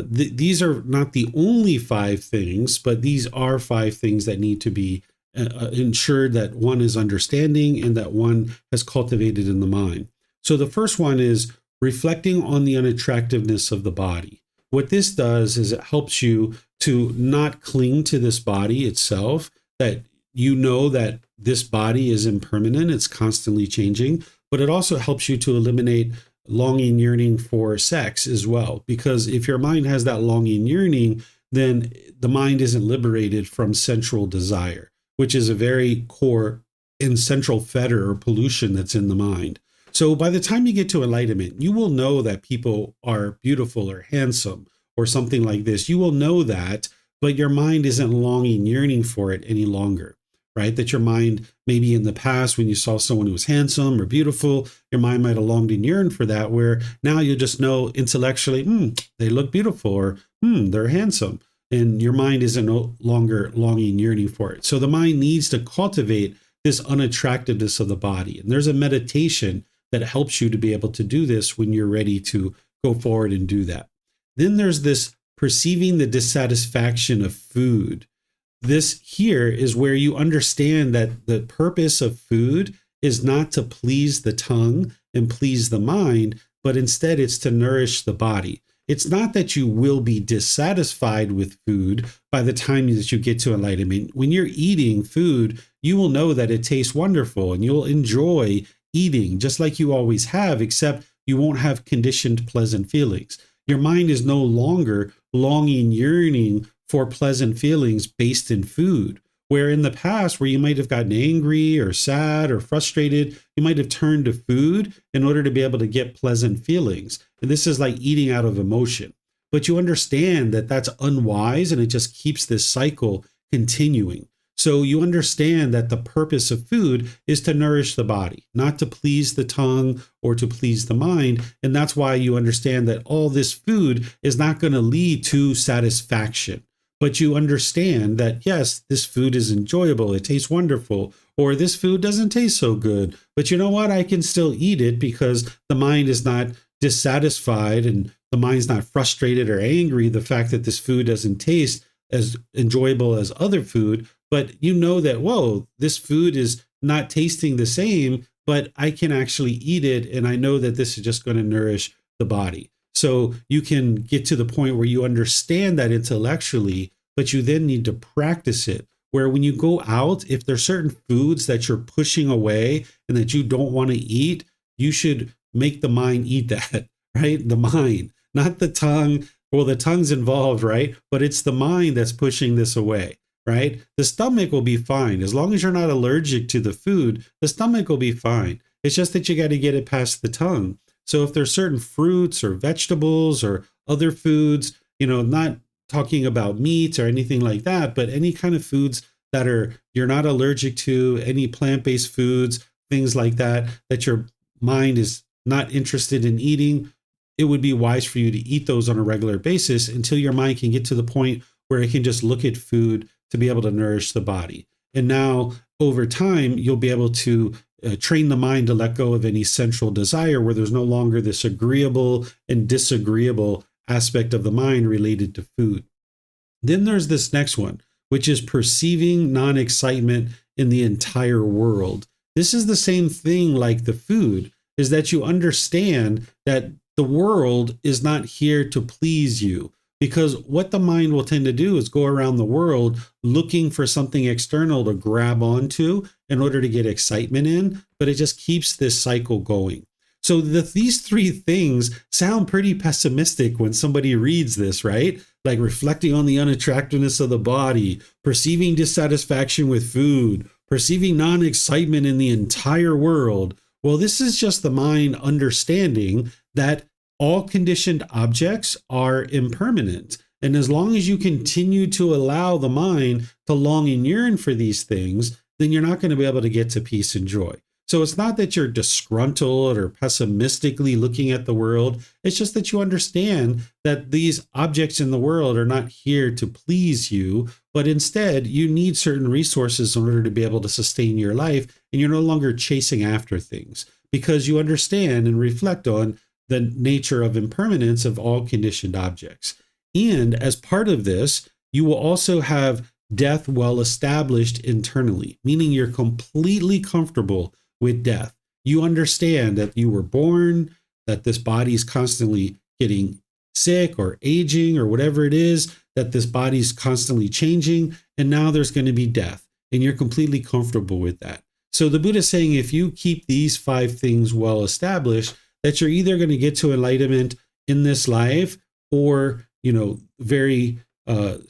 these are not the only 5 things, but these are 5 things that need to be ensured that one is understanding and that one has cultivated in the mind. So the first one is reflecting on the unattractiveness of the body. What this does is it helps you to not cling to this body itself, that you know that this body is impermanent, it's constantly changing, but it also helps you to eliminate longing, yearning for sex as well. Because if your mind has that longing, yearning, then the mind isn't liberated from sensual desire, which is a very core and central fetter or pollution that's in the mind. So by the time you get to enlightenment, you will know that people are beautiful or handsome or something like this. You will know that, but your mind isn't longing, yearning for it any longer, right? That your mind, maybe in the past when you saw someone who was handsome or beautiful, your mind might have longed and yearned for that, where now you just know intellectually, they look beautiful, or they're handsome. And your mind isn't no longer longing, yearning for it. So the mind needs to cultivate this unattractiveness of the body. And there's a meditation that helps you to be able to do this when you're ready to go forward and do that. Then there's this perceiving the dissatisfaction of food. This here is where you understand that the purpose of food is not to please the tongue and please the mind, but instead it's to nourish the body. It's not that you will be dissatisfied with food by the time that you get to enlightenment. When you're eating food, you will know that it tastes wonderful and you'll enjoy eating just like you always have, except you won't have conditioned pleasant feelings. Your mind is no longer longing, yearning for pleasant feelings based in food, where in the past, where you might have gotten angry or sad or frustrated, you might have turned to food in order to be able to get pleasant feelings. And this is like eating out of emotion. But you understand that that's unwise, and it just keeps this cycle continuing. So you understand that the purpose of food is to nourish the body, not to please the tongue or to please the mind. And that's why you understand that all this food is not going to lead to satisfaction. But you understand that, yes, this food is enjoyable, it tastes wonderful, or this food doesn't taste so good. But you know what? I can still eat it because the mind is not dissatisfied and the mind's not frustrated or angry the fact that this food doesn't taste as enjoyable as other food, but you know that, whoa, this food is not tasting the same, but I can actually eat it. And I know that this is just going to nourish the body. So you can get to the point where you understand that intellectually, but you then need to practice it. Where when you go out, if there's certain foods that you're pushing away and that you don't want to eat, you should make the mind eat that, right? The mind, not the tongue. Well, the tongue's involved, right? But it's the mind that's pushing this away, right? The stomach will be fine. As long as you're not allergic to the food, the stomach will be fine. It's just that you got to get it past the tongue. So if there's certain fruits or vegetables or other foods, not talking about meat or anything like that, but any kind of foods that you're not allergic to, any plant-based foods, things like that, that your mind is not interested in eating, it would be wise for you to eat those on a regular basis until your mind can get to the point where it can just look at food to be able to nourish the body. And now over time, you'll be able to train the mind to let go of any central desire where there's no longer this agreeable and disagreeable aspect of the mind related to food. Then there's this next one, which is perceiving non-excitement in the entire world. This is the same thing like the food, is that you understand that the world is not here to please you. Because what the mind will tend to do is go around the world looking for something external to grab onto in order to get excitement in, but it just keeps this cycle going. So these three things sound pretty pessimistic when somebody reads this, right? Like reflecting on the unattractiveness of the body, perceiving dissatisfaction with food, perceiving non-excitement in the entire world. Well, this is just the mind understanding that all conditioned objects are impermanent. And as long as you continue to allow the mind to long and yearn for these things, then you're not going to be able to get to peace and joy. So it's not that you're disgruntled or pessimistically looking at the world. It's just that you understand that these objects in the world are not here to please you, but instead you need certain resources in order to be able to sustain your life. And you're no longer chasing after things because you understand and reflect on the nature of impermanence of all conditioned objects. And as part of this, you will also have death well established internally, meaning you're completely comfortable with death. You understand that you were born, that this body is constantly getting sick or aging or whatever it is, that this body is constantly changing, and now there's going to be death, and you're completely comfortable with that. So the Buddha is saying if you keep these 5 things well established, that you're either going to get to enlightenment in this life or, very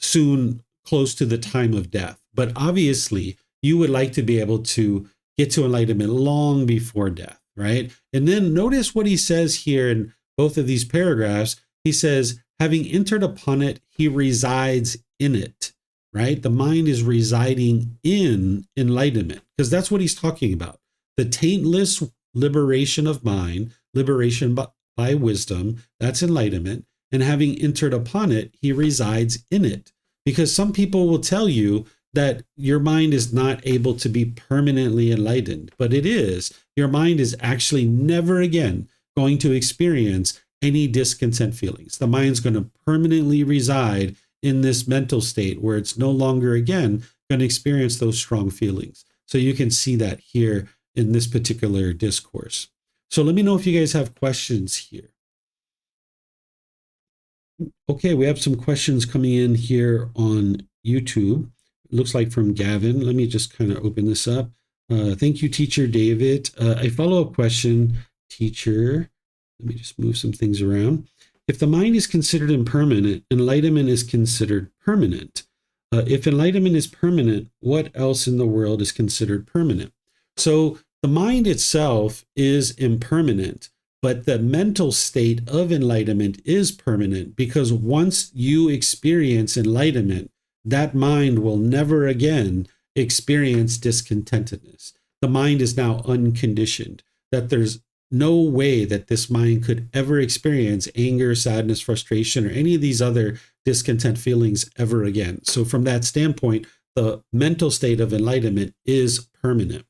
soon close to the time of death. But obviously, you would like to be able to get to enlightenment long before death, right? And then notice what he says here in both of these paragraphs. He says, having entered upon it, he resides in it, right? The mind is residing in enlightenment because that's what he's talking about. The taintless liberation of mind, liberation by wisdom, that's enlightenment. And having entered upon it, he resides in it. Because some people will tell you that your mind is not able to be permanently enlightened, but it is. Your mind is actually never again going to experience any discontent feelings. The mind's going to permanently reside in this mental state where it's no longer again going to experience those strong feelings. So you can see that here in this particular discourse. So let me know if you guys have questions here. Okay, we have some questions coming in here on YouTube. It looks like from Gavin. Let me just kind of open this up. Thank you, Teacher David. A follow-up question, Teacher. Let me just move some things around. If the mind is considered impermanent, enlightenment is considered permanent. If enlightenment is permanent, what else in the world is considered permanent? So the mind itself is impermanent, but the mental state of enlightenment is permanent because once you experience enlightenment, that mind will never again experience discontentedness. The mind is now unconditioned, that there's no way that this mind could ever experience anger, sadness, frustration, or any of these other discontent feelings ever again. So from that standpoint, the mental state of enlightenment is permanent.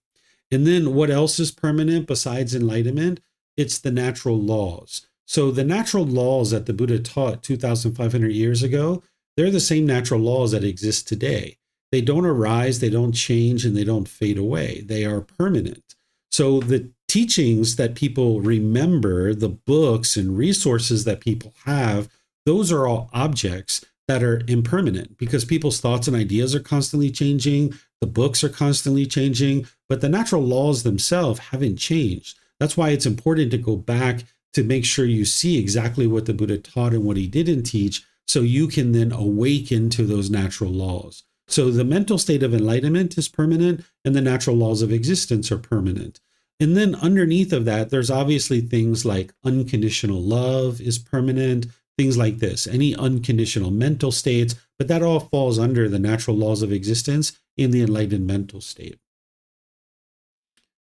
And then what else is permanent besides enlightenment? It's the natural laws. So the natural laws that the Buddha taught 2,500 years ago, they're the same natural laws that exist today. they don't arise, they don't change, and they don't fade away. They are permanent. So the teachings that people remember, the books and resources that people have, those are all objects that are impermanent because people's thoughts and ideas are constantly changing. The books are constantly changing, but the natural laws themselves haven't changed. That's why it's important to go back to make sure you see exactly what the Buddha taught and what he didn't teach, so you can then awaken to those natural laws. So the mental state of enlightenment is permanent, and the natural laws of existence are permanent. And then underneath of that, there's obviously things like unconditional love is permanent, things like this, any unconditional mental states, but that all falls under the natural laws of existence in the enlightened mental state.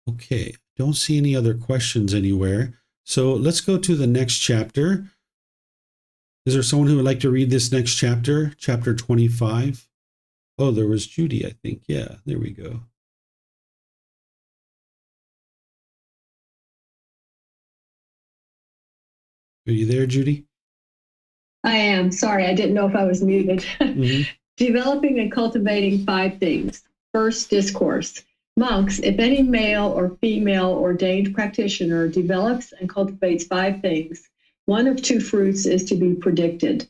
Okay, don't see any other questions anywhere. So let's go to the next chapter. Is there someone who would like to read this next chapter, chapter 25? Oh, there was Judy, I think. Yeah, there we go. Are you there, Judy? I am. Sorry, I didn't know if I was muted. Mm-hmm. Developing and cultivating 5 things. First, discourse. Monks, if any male or female ordained practitioner develops and cultivates 5 things, one of 2 fruits is to be predicted.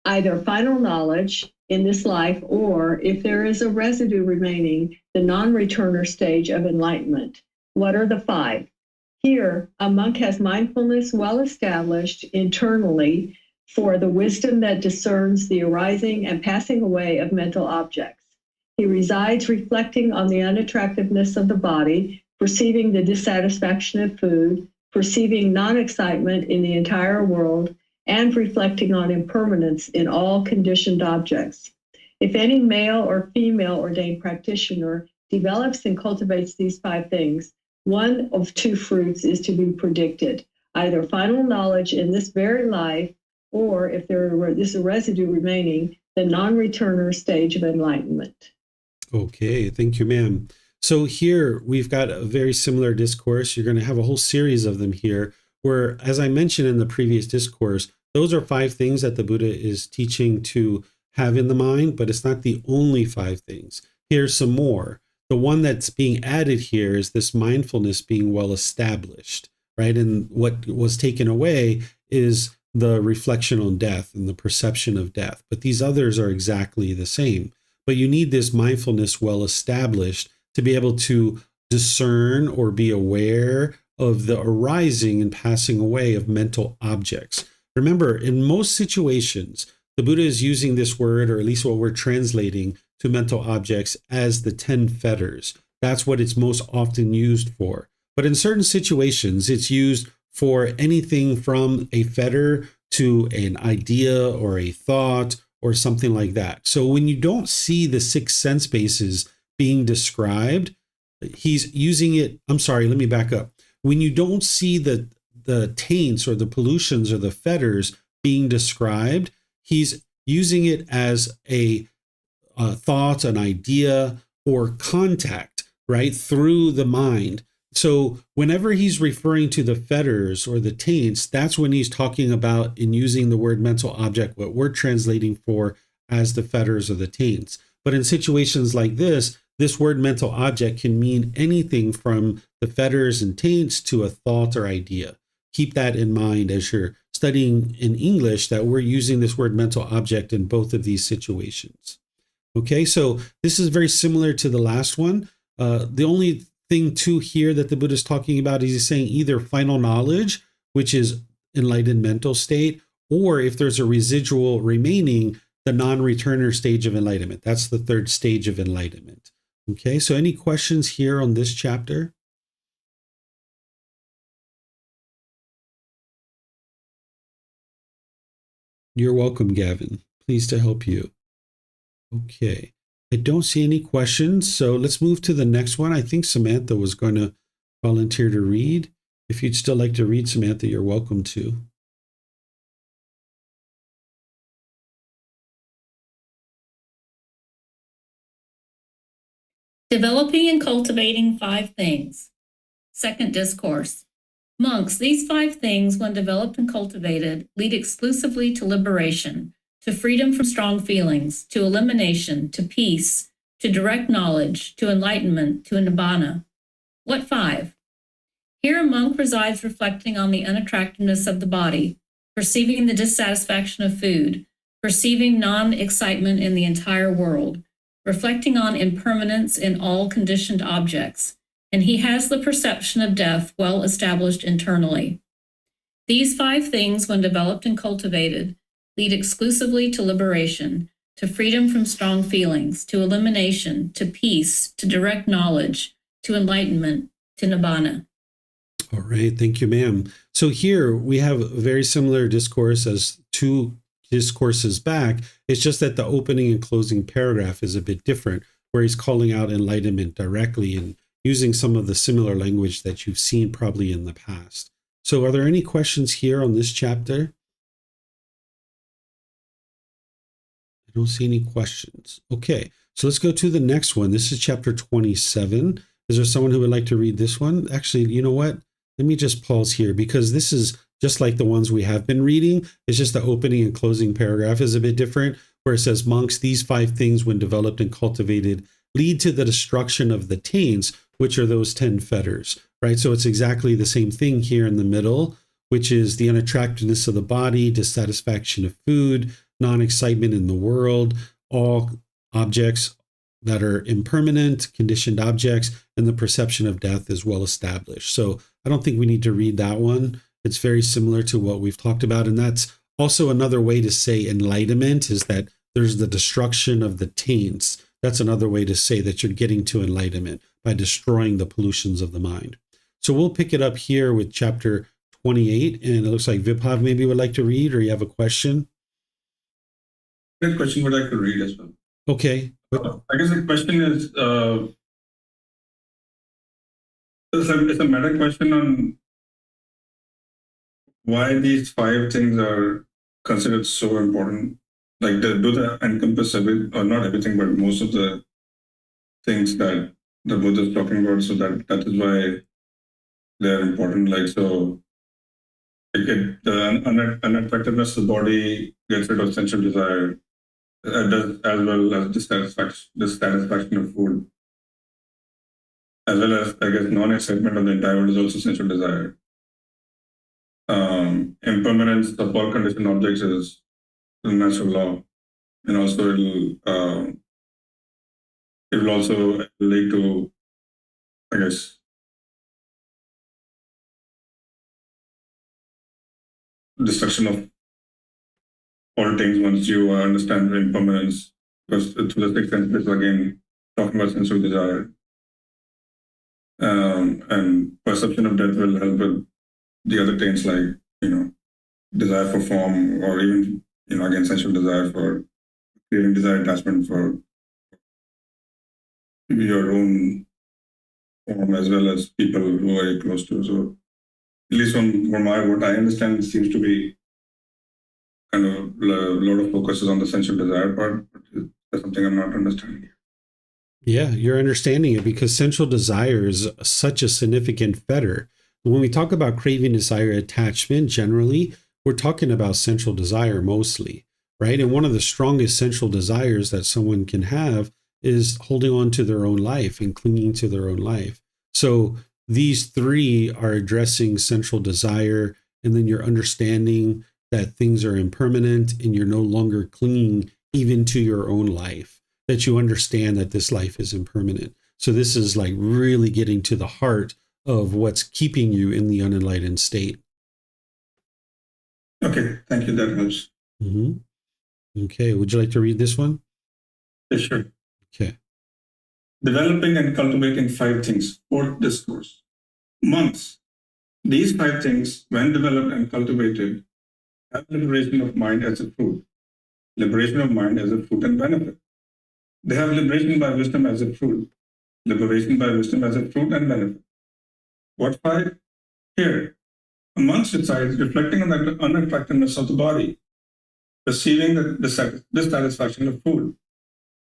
Either final knowledge in this life, or if there is a residue remaining, the non-returner stage of enlightenment. What are the 5? Here, a monk has mindfulness well established internally for the wisdom that discerns the arising and passing away of mental objects. He resides reflecting on the unattractiveness of the body, perceiving the dissatisfaction of food, perceiving non-excitement in the entire world, and reflecting on impermanence in all conditioned objects. If any male or female ordained practitioner develops and cultivates these 5 things, one of 2 fruits is to be predicted, either final knowledge in this very life, or if there is a residue remaining, the non-returner stage of enlightenment. Okay, thank you, ma'am. So here we've got a very similar discourse. You're going to have a whole series of them here where, as I mentioned in the previous discourse, those are 5 things that the Buddha is teaching to have in the mind, but it's not the only 5 things. Here's some more. The one that's being added here is this mindfulness being well established, right? And what was taken away is the reflection on death and the perception of death. But these others are exactly the same. But you need this mindfulness well established to be able to discern or be aware of the arising and passing away of mental objects. Remember, in most situations, the Buddha is using this word, or at least what we're translating to mental objects, as the 10 fetters. That's what it's most often used for. But in certain situations, it's used for anything from a fetter to an idea or a thought or something like that. So when you don't see the 6 sense bases being described, he's using it. I'm sorry, let me back up. When you don't see the taints or the pollutions or the fetters being described, he's using it as a thought, an idea, or contact, right, through the mind. So whenever he's referring to the fetters or the taints, that's when he's talking about, in using the word mental object, what we're translating for as the fetters or the taints. But in situations like this word mental object can mean anything from the fetters and taints to a thought or idea. Keep that in mind as you're studying in English, that we're using this word mental object in both of these situations. Okay, so this is very similar to the last one. The only thing too here that the Buddha is talking about is he's saying either final knowledge, which is enlightened mental state, or if there's a residual remaining, the non-returner stage of enlightenment. That's the 3rd stage of enlightenment. Okay, so any questions here on this chapter? You're welcome, Gavin. Pleased to help you. Okay, I don't see any questions, so let's move to the next one. I think Samantha was going to volunteer to read. If you'd still like to read, Samantha, you're welcome to. Developing and cultivating 5 things. Second discourse. Monks, these 5 things, when developed and cultivated, lead exclusively to liberation, to freedom from strong feelings, to elimination, to peace, to direct knowledge, to enlightenment, to nibbana. What 5? Here a monk resides reflecting on the unattractiveness of the body, perceiving the dissatisfaction of food, perceiving non-excitement in the entire world, reflecting on impermanence in all conditioned objects, and he has the perception of death well established internally. These 5 things, when developed and cultivated, lead exclusively to liberation, to freedom from strong feelings, to elimination, to peace, to direct knowledge, to enlightenment, to nibbana. All right. Thank you, ma'am. So here we have a very similar discourse as 2 discourses back. It's just that the opening and closing paragraph is a bit different, where he's calling out enlightenment directly and using some of the similar language that you've seen probably in the past. So are there any questions here on this chapter? I don't see any questions. Okay, so let's go to the next one. This is chapter 27. Is there someone who would like to read this one? Actually, you know what? Let me just pause here, because this is just like the ones we have been reading. It's just the opening and closing paragraph is a bit different, where it says, monks, these 5 things, when developed and cultivated, lead to the destruction of the taints, which are those 10 fetters, right? So it's exactly the same thing here in the middle, which is the unattractiveness of the body, dissatisfaction of food, non-excitement in the world, all objects that are impermanent, conditioned objects, and the perception of death is well established. So I don't think we need to read that one. It's very similar to what we've talked about. And that's also another way to say enlightenment, is that there's the destruction of the taints. That's another way to say that you're getting to enlightenment, by destroying the pollutions of the mind. So we'll pick it up here with chapter 28. And it looks like Vibhav maybe would like to read, or you have a question? That question would like to read as well. Okay. I guess the question is, it's a meta question on why these 5 things are considered so important. Like, do they encompass or not everything, but most of the things that the Buddha is talking about, so that is why they're important. Like, so the unattractiveness of the body gets rid of sensual desire, does, as well as dissatisfaction of food, as well as, I guess, non-excitement of the entire world is also sensual desire. Impermanence of all conditioned objects is the natural law, and also it will also lead to, I guess, destruction of all things once you understand the impermanence, because to the 6th sense is again talking about sensual desire. And perception of death will help with the other things, like, desire for form, or even, again, sensual desire for creating desire attachment for your own form, as well as people who are close to. So at least from what I understand, it seems to be kind of a lot of focus is on the sensual desire part, but that's something I'm not understanding. Yeah, you're understanding it, because sensual desire is such a significant fetter. When we talk about craving, desire, attachment, generally, we're talking about sensual desire mostly, right? And one of the strongest sensual desires that someone can have is holding on to their own life and clinging to their own life. So these 3 are addressing sensual desire, and then you're understanding that things are impermanent and you're no longer clinging even to your own life, that you understand that this life is impermanent. So this is like really getting to the heart of what's keeping you in the unenlightened state. Okay, thank you. That helps. Okay, would you like to read this one? Yeah, sure. Okay. Developing and cultivating 5 things. 4th discourse. Monks, these 5 things, when developed and cultivated, have liberation of mind as a fruit. Liberation of mind as a fruit and benefit. They have liberation by wisdom as a fruit. Liberation by wisdom as a fruit and benefit. What 5? Here, a monk resides reflecting on the unattractiveness of the body, perceiving the dissatisfaction of food,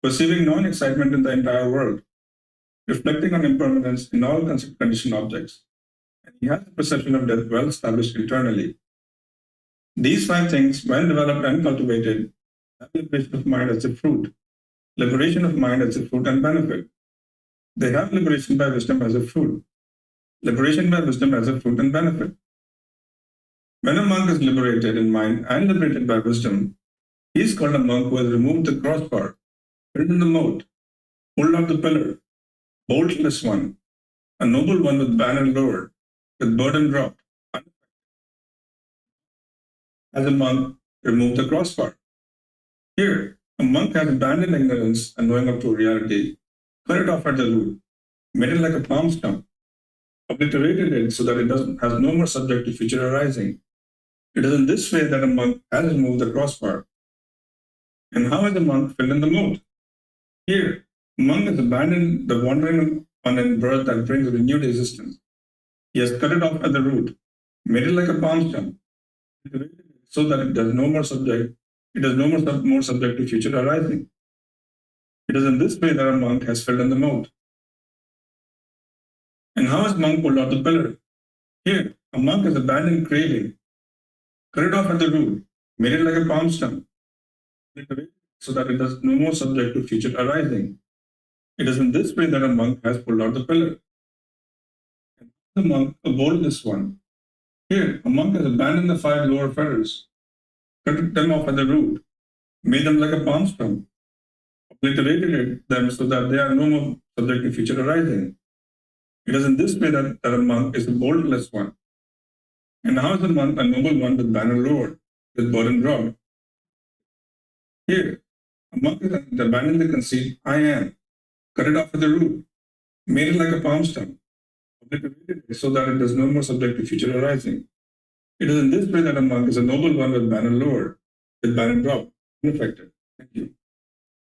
perceiving non-excitement in the entire world, reflecting on impermanence in all conditioned objects. And he has the perception of death well established internally. These 5 things, when developed and cultivated, have liberation of mind as a fruit. liberation of mind as a fruit and benefit. They have liberation by wisdom as a fruit. Liberation by wisdom as a fruit and benefit. When a monk is liberated in mind and liberated by wisdom, he is called a monk who has removed the crossbar, hidden the moat, pulled out the pillar, boltless one, a noble one with banner lowered, with burden dropped. As a monk, remove the crossbar. Here, a monk has abandoned ignorance and knowing up to reality, cut it off at the root, made it like a palm stump, obliterated it so that it has no more subject to future arising. It is in this way that a monk has removed the crossbar. And how has a monk filled in the moat? Here, a monk has abandoned the wandering on in birth that brings renewed existence. He has cut it off at the root, made it like a palm stump, so that it has no more subject. It is no more subject to future arising. It is in this way that a monk has filled in the moat. And how has monk pulled out the pillar? Here, a monk has abandoned craving, cut it off at the root, made it like a palm stump, so that it is no more subject to future arising. It is in this way that a monk has pulled out the pillar. And the monk, a boldness one. Here, a monk has abandoned the 5 lower fetters, cut them off at the root, made them like a palm stump, obliterated them so that they are no more subject to future arising. It is in this way that a monk is a boldless one. And how is a monk a noble one with banner lowered, with burden dropped? Here, a monk has abandoned the conceit, I am, cut it off at the root, made it like a palm stump, obliterated it so that it is no more subject to future arising. It is in this way that a monk is a noble one with banner lowered, with banner dropped, unaffected. Thank you.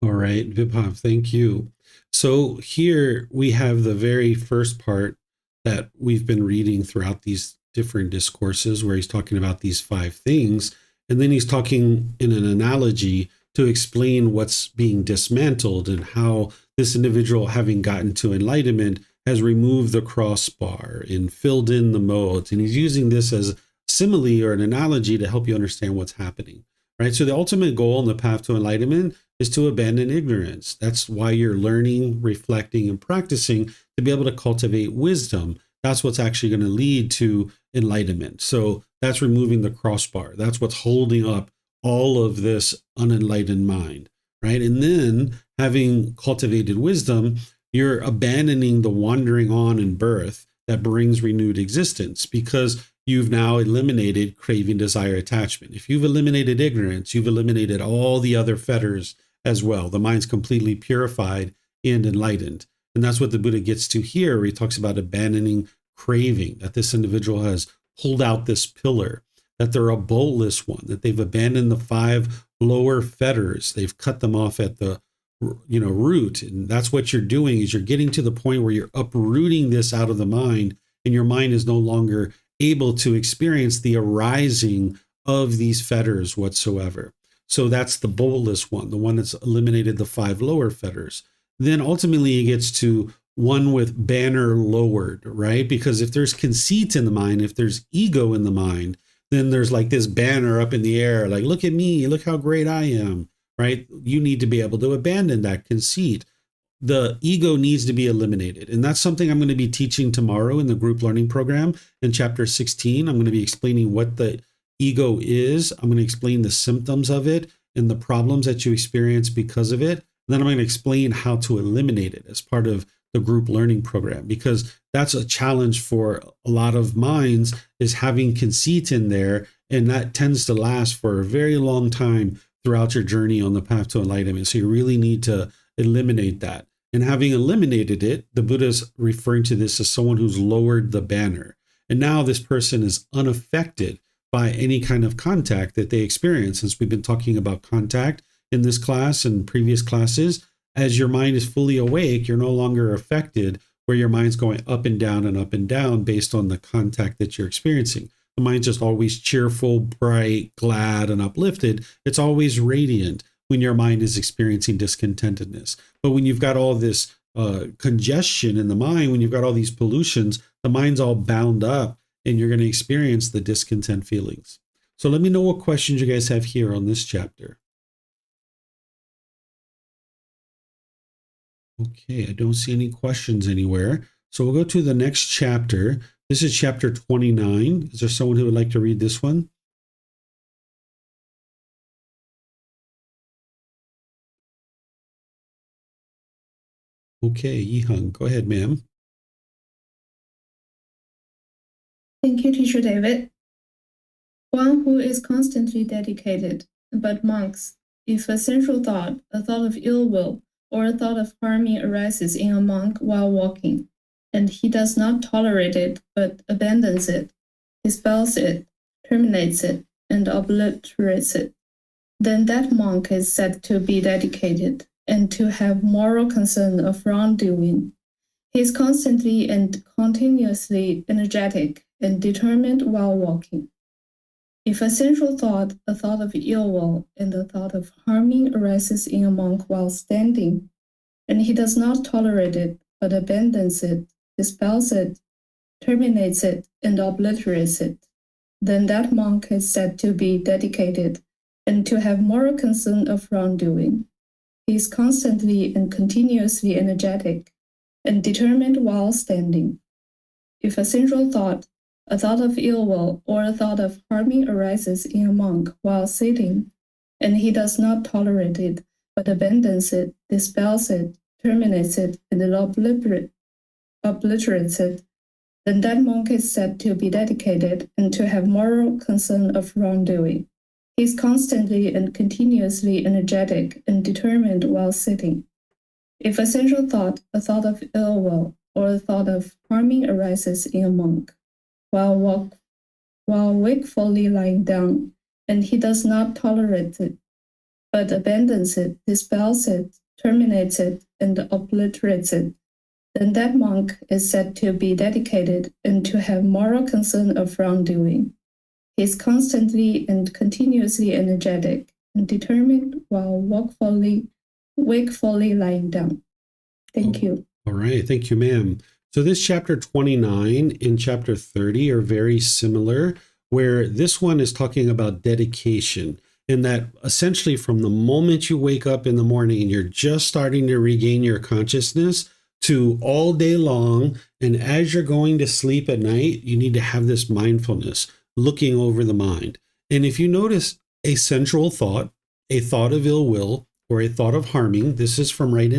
All right, Vibhav, thank you. So here we have the very first part that we've been reading throughout these different discourses where he's talking about these 5 things. And then he's talking in an analogy to explain what's being dismantled and how this individual, having gotten to enlightenment, has removed the crossbar and filled in the moat. And he's using this as a simile or an analogy to help you understand what's happening, right? So the ultimate goal on the path to enlightenment is to abandon ignorance. That's why you're learning, reflecting, and practicing to be able to cultivate wisdom. That's what's actually going to lead to enlightenment. So that's removing the crossbar. That's what's holding up all of this unenlightened mind, right? And then having cultivated wisdom, you're abandoning the wandering on in birth that brings renewed existence because you've now eliminated craving, desire, attachment. If you've eliminated ignorance, you've eliminated all the other fetters as well. The mind's completely purified and enlightened. And that's what the Buddha gets to here, where he talks about abandoning craving, that this individual has pulled out this pillar, that they're a boltless one, that they've abandoned the 5 lower fetters. They've cut them off at the root. And that's what you're doing, is you're getting to the point where you're uprooting this out of the mind, and your mind is no longer able to experience the arising of these fetters whatsoever. So that's the boltless one, the one that's eliminated the 5 lower fetters. Then ultimately he gets to one with banner lowered, right? Because if there's conceit in the mind, if there's ego in the mind, then there's like this banner up in the air, like, look at me, look how great I am, right? You need to be able to abandon that conceit. The ego needs to be eliminated. And that's something I'm going to be teaching tomorrow in the group learning program in chapter 16. I'm going to be explaining what the ego is. I'm going to explain the symptoms of it and the problems that you experience because of it. And then I'm going to explain how to eliminate it as part of the group learning program, because that's a challenge for a lot of minds, is having conceit in there. And that tends to last for a very long time throughout your journey on the path to enlightenment. So you really need to eliminate that. And having eliminated it, the Buddha is referring to this as someone who's lowered the banner. And now this person is unaffected by any kind of contact that they experience. Since we've been talking about contact in this class and previous classes, as your mind is fully awake, you're no longer affected where your mind's going up and down based on the contact that you're experiencing. The mind's just always cheerful, bright, glad, and uplifted. It's always radiant when your mind is experiencing discontentedness. But when you've got all this congestion in the mind, when you've got all these pollutions, the mind's all bound up and you're going to experience the discontent feelings. So let me know what questions you guys have here on this chapter. Okay, I don't see any questions anywhere. So we'll go to the next chapter. This is chapter 29. Is there someone who would like to read this one? Okay, Yihang, go ahead, ma'am. Thank you, Teacher David. One who is constantly dedicated, but monks, if a central thought, a thought of ill will, or a thought of harming arises in a monk while walking, and he does not tolerate it, but abandons it, dispels it, terminates it, and obliterates it, then that monk is said to be dedicated and to have moral concern of wrongdoing. He is constantly and continuously energetic and determined while walking. If a central thought, a thought of ill will, and a thought of harming arises in a monk while standing, and he does not tolerate it, but abandons it, dispels it, terminates it, and obliterates it, then that monk is said to be dedicated and to have moral concern of wrongdoing. He is constantly and continuously energetic and determined while standing. If a central thought, a thought of ill will, or a thought of harming arises in a monk while sitting, and he does not tolerate it, but abandons it, dispels it, terminates it, and obliterates it, then that monk is said to be dedicated and to have moral concern of wrongdoing. He is constantly and continuously energetic and determined while sitting. If a central thought, a thought of ill will, or a thought of harming arises in a monk while wakefully lying down, and he does not tolerate it, but abandons it, dispels it, terminates it, and obliterates it, then that monk is said to be dedicated and to have moral concern of wrongdoing. He is constantly and continuously energetic and determined while wakefully lying down. Thank you. All right. Thank you, ma'am. So this chapter 29 and chapter 30 are very similar, where this one is talking about dedication, and that essentially from the moment you wake up in the morning and you're just starting to regain your consciousness to all day long, and as you're going to sleep at night, you need to have this mindfulness, looking over the mind. And if you notice a central thought, a thought of ill will, or a thought of harming, this is from right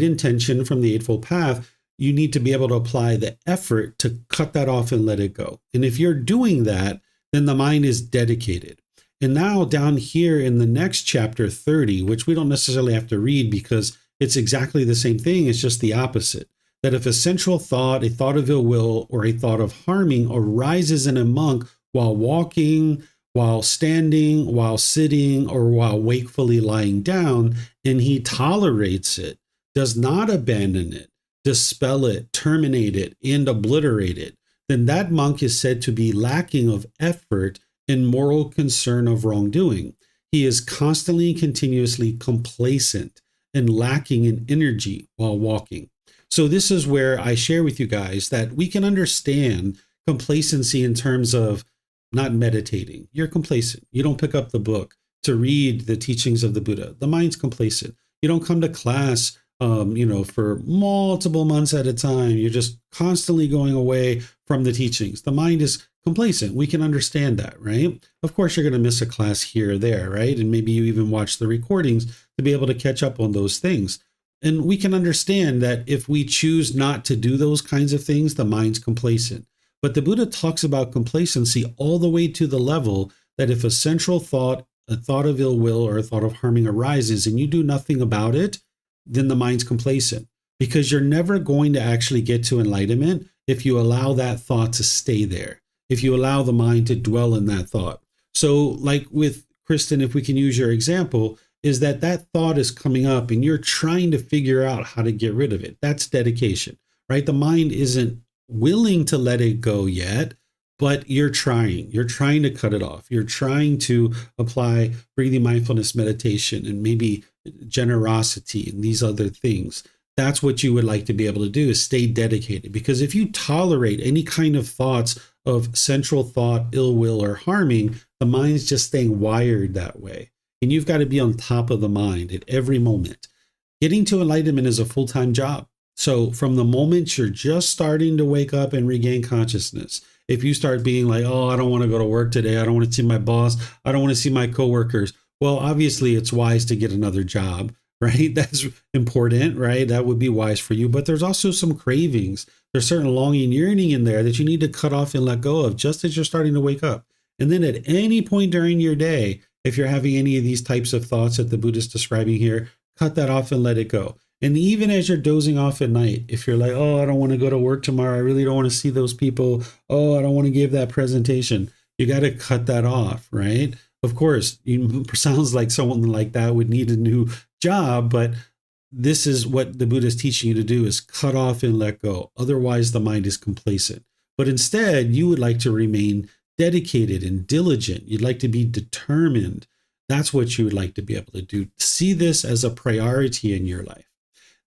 intention from the Eightfold Path, you need to be able to apply the effort to cut that off and let it go. And if you're doing that, then the mind is dedicated. And now down here in the next chapter 30, which we don't necessarily have to read because it's exactly the same thing, it's just the opposite. That if a central thought, a thought of ill will, or a thought of harming arises in a monk while walking, while standing, while sitting, or while wakefully lying down, and he tolerates it, does not abandon it, dispel it, terminate it, and obliterate it, then that monk is said to be lacking of effort and moral concern of wrongdoing. He is constantly and continuously complacent and lacking in energy while walking. So this is where I share with you guys that we can understand complacency in terms of not meditating. You're complacent. You don't pick up the book to read the teachings of the Buddha. The mind's complacent. You don't come to class for multiple months at a time. You're just constantly going away from the teachings. The mind is complacent. We can understand that, right? Of course, you're going to miss a class here or there, right? And maybe you even watch the recordings to be able to catch up on those things. And we can understand that if we choose not to do those kinds of things, the mind's complacent. But the Buddha talks about complacency all the way to the level that if a central thought, a thought of ill will, or a thought of harming arises and you do nothing about it, then the mind's complacent, because you're never going to actually get to enlightenment if you allow that thought to stay there, if you allow the mind to dwell in that thought. So like with Kristen, if we can use your example, is that thought is coming up and you're trying to figure out how to get rid of it. That's dedication, right? The mind isn't willing to let it go yet, but you're trying to cut it off. You're trying to apply breathing mindfulness meditation and maybe generosity and these other things. That's what you would like to be able to do, is stay dedicated. Because if you tolerate any kind of thoughts of central thought, ill will, or harming, the mind's just staying wired that way. And you've got to be on top of the mind at every moment. Getting to enlightenment is a full-time job. So from the moment you're just starting to wake up and regain consciousness, if you start being like, oh, I don't want to go to work today, I don't want to see my boss, I don't want to see my coworkers, well, obviously it's wise to get another job, right? That's important, right? That would be wise for you. But there's also some cravings. There's certain longing, yearning in there that you need to cut off and let go of just as you're starting to wake up. And then at any point during your day, if you're having any of these types of thoughts that the Buddha is describing here, cut that off and let it go. And even as you're dozing off at night, if you're like, oh, I don't want to go to work tomorrow, I really don't want to see those people, oh, I don't want to give that presentation, you got to cut that off, right? Of course, it sounds like someone like that would need a new job, but this is what the Buddha is teaching you to do, is cut off and let go. Otherwise, the mind is complacent. But instead, you would like to remain dedicated and diligent. You'd like to be determined. That's what you would like to be able to do. See this as a priority in your life.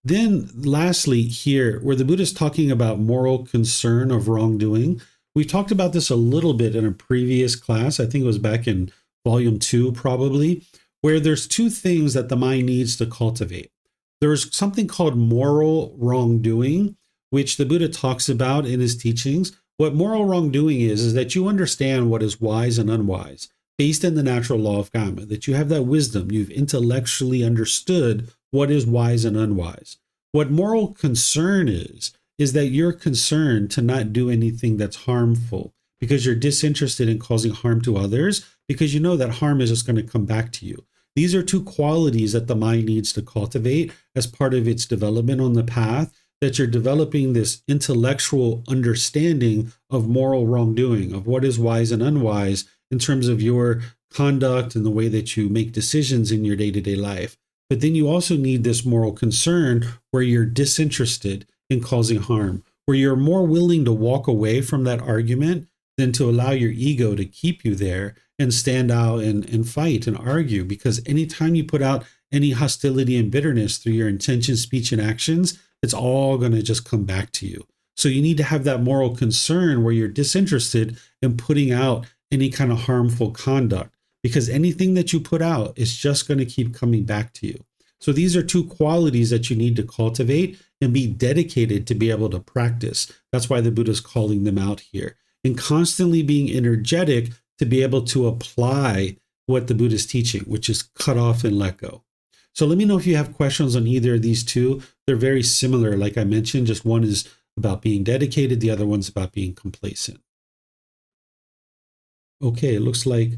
Then lastly here, where the Buddha is talking about moral concern of wrongdoing, we talked about this a little bit in a previous class. I think it was back in volume 2 probably, where there's two things that the mind needs to cultivate. There's something called moral wrongdoing, which the Buddha talks about in his teachings. What moral wrongdoing is that you understand what is wise and unwise based in the natural law of karma, that you have that wisdom, you've intellectually understood what is wise and unwise. What moral concern is that you're concerned to not do anything that's harmful because you're disinterested in causing harm to others, because you know that harm is just going to come back to you. These are two qualities that the mind needs to cultivate as part of its development on the path, that you're developing this intellectual understanding of moral wrongdoing, of what is wise and unwise in terms of your conduct and the way that you make decisions in your day-to-day life. But then you also need this moral concern where you're disinterested in causing harm, where you're more willing to walk away from that argument than to allow your ego to keep you there and stand out and fight and argue. Because anytime you put out any hostility and bitterness through your intention, speech, and actions, it's all going to just come back to you. So you need to have that moral concern where you're disinterested in putting out any kind of harmful conduct, because anything that you put out is just going to keep coming back to you. So these are two qualities that you need to cultivate and be dedicated to be able to practice. That's why the Buddha is calling them out here. And constantly being energetic to be able to apply what the Buddha is teaching, which is cut off and let go. So let me know if you have questions on either of these two. They're very similar, like I mentioned, just one is about being dedicated, the other one's about being complacent. Okay, it looks like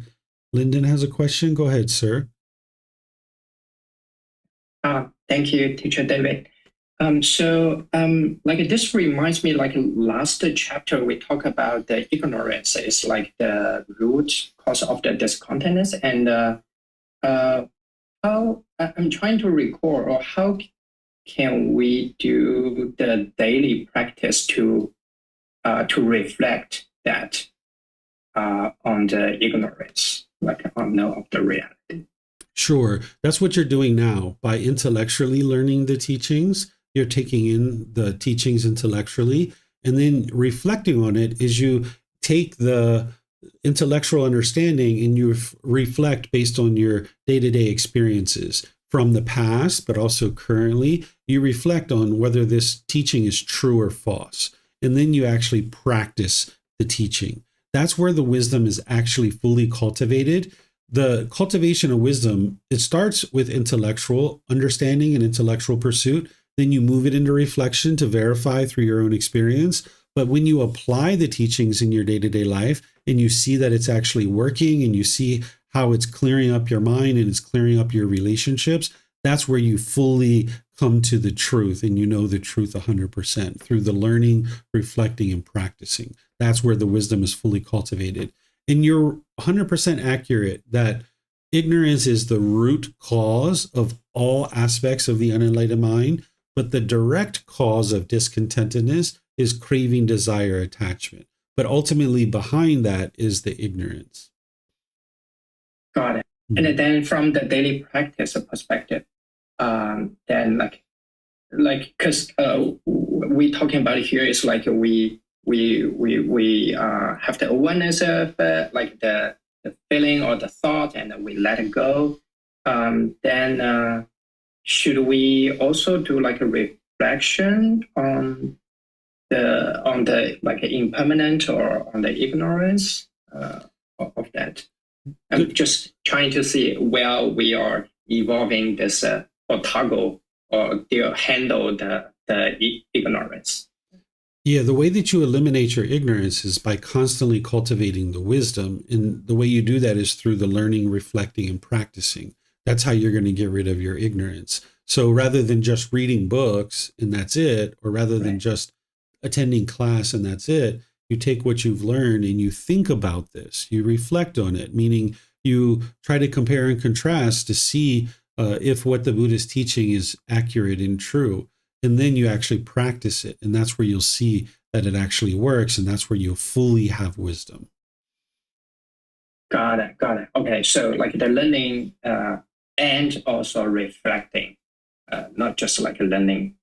Lyndon has a question. Go ahead, sir. Thank you, Teacher David. Like this reminds me, like last chapter we talked about the ignorance is like the root cause of the discontentness, and how I'm trying to recall, or how can we do the daily practice to reflect that on the ignorance, like unknown of the reality. Sure. That's what you're doing now. By intellectually learning the teachings, you're taking in the teachings intellectually, and then reflecting on it is you take the intellectual understanding and you reflect based on your day-to-day experiences from the past, but also currently. You reflect on whether this teaching is true or false, and then you actually practice the teaching. That's where the wisdom is actually fully cultivated. The cultivation of wisdom, it starts with intellectual understanding and intellectual pursuit. Then you move it into reflection to verify through your own experience. But when you apply the teachings in your day-to-day life and you see that it's actually working and you see how it's clearing up your mind and it's clearing up your relationships, that's where you fully come to the truth, and you know the truth 100% through the learning, reflecting, and practicing. That's where the wisdom is fully cultivated. And you're 100% accurate that ignorance is the root cause of all aspects of the unenlightened mind, but the direct cause of discontentedness is craving, desire, attachment. But ultimately behind that is the ignorance. Got it. Mm-hmm. And then from the daily practice perspective, then because we talking about here is like we have the awareness of like the feeling or the thought, and we let it go. Then should we also do like a reflection on the like impermanent or on the ignorance of that? I'm just trying to see where we are evolving this or toggle or handle the ignorance. Yeah, the way that you eliminate your ignorance is by constantly cultivating the wisdom. And the way you do that is through the learning, reflecting, and practicing. That's how you're going to get rid of your ignorance. So rather than just reading books and that's it, or rather than just attending class and that's it, you take what you've learned and you think about this. You reflect on it, meaning you try to compare and contrast to see if what the Buddha is teaching is accurate and true. And then you actually practice it. And that's where you'll see that it actually works. And that's where you'll fully have wisdom. Got it. Okay. So like the learning and also reflecting, not just like learning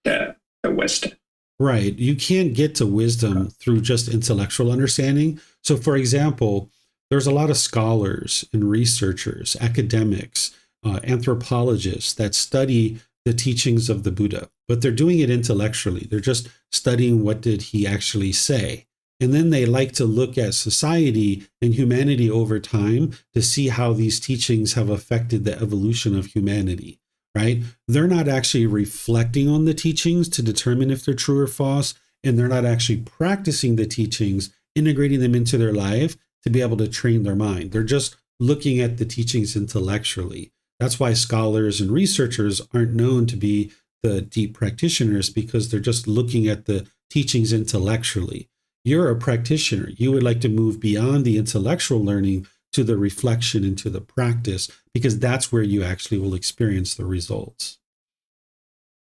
the wisdom. Right. You can't get to wisdom through just intellectual understanding. So for example, there's a lot of scholars and researchers, academics, anthropologists that study the teachings of the Buddha, but they're doing it intellectually. They're just studying what did he actually say. And then they like to look at society and humanity over time to see how these teachings have affected the evolution of humanity, right? They're not actually reflecting on the teachings to determine if they're true or false, and they're not actually practicing the teachings, integrating them into their life to be able to train their mind. They're just looking at the teachings intellectually. That's why scholars and researchers aren't known to be the deep practitioners, because they're just looking at the teachings intellectually. You're a practitioner. You would like to move beyond the intellectual learning to the reflection and to the practice, because that's where you actually will experience the results.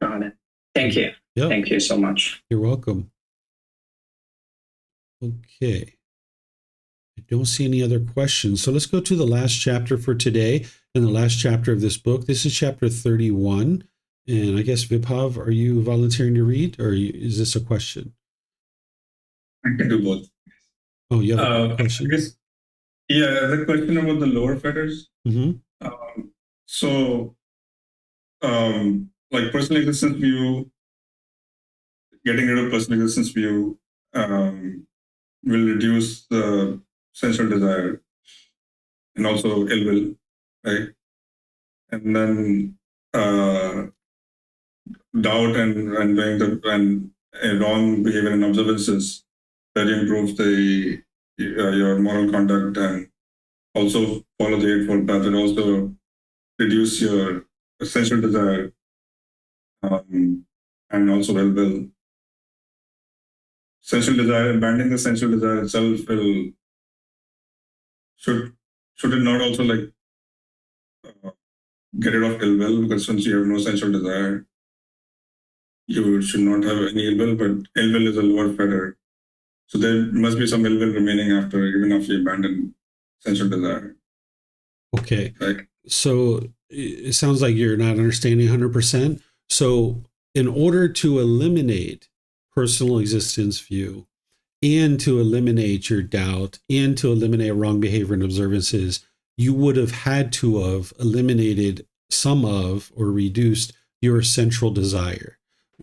Got it. Thank you. Yep. Thank you so much. You're welcome. Okay. I don't see any other questions. So let's go to the last chapter for today and the last chapter of this book. This is chapter 31. And I guess, Vibhav, are you volunteering to read, or is this a question? I can do both. Oh, you have a question? I guess, yeah, the question about the lower fetters. Mm-hmm. Like personal existence view, getting rid of personal existence view will reduce the sensual desire and also ill will, right? And then doubt and doing wrong behavior and observances that improve your moral conduct, and also follow the Eightfold Path, and also reduce your sensual desire and also ill will. Sensual desire, abandoning the sensual desire itself should it not also like get rid of ill will? Because since you have no sensual desire, you should not have any ill will, but ill will is a lower fetter. So there must be some ill will remaining even after you abandon sensual desire. Okay. Right. So it sounds like you're not understanding 100%. So in order to eliminate personal existence view, and to eliminate your doubt, and to eliminate wrong behavior and observances, you would have had to have eliminated some of or reduced your central desire.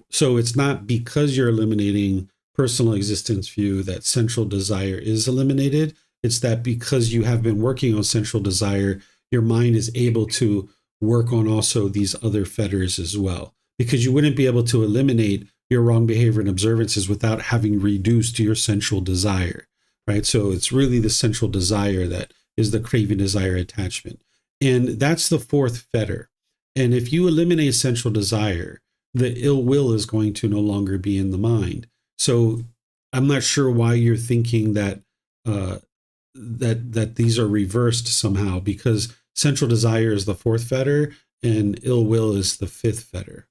So it's not because you're eliminating personal existence view that central desire is eliminated. It's that because you have been working on central desire, your mind is able to work on also these other fetters as well, because you wouldn't be able to eliminate your wrong behavior and observances without having reduced your central desire, right? So it's really the central desire that is the craving, desire, attachment. And that's the fourth fetter. And if you eliminate central desire, the ill will is going to no longer be in the mind. So I'm not sure why you're thinking that that these are reversed somehow, because central desire is the fourth fetter and ill will is the fifth fetter.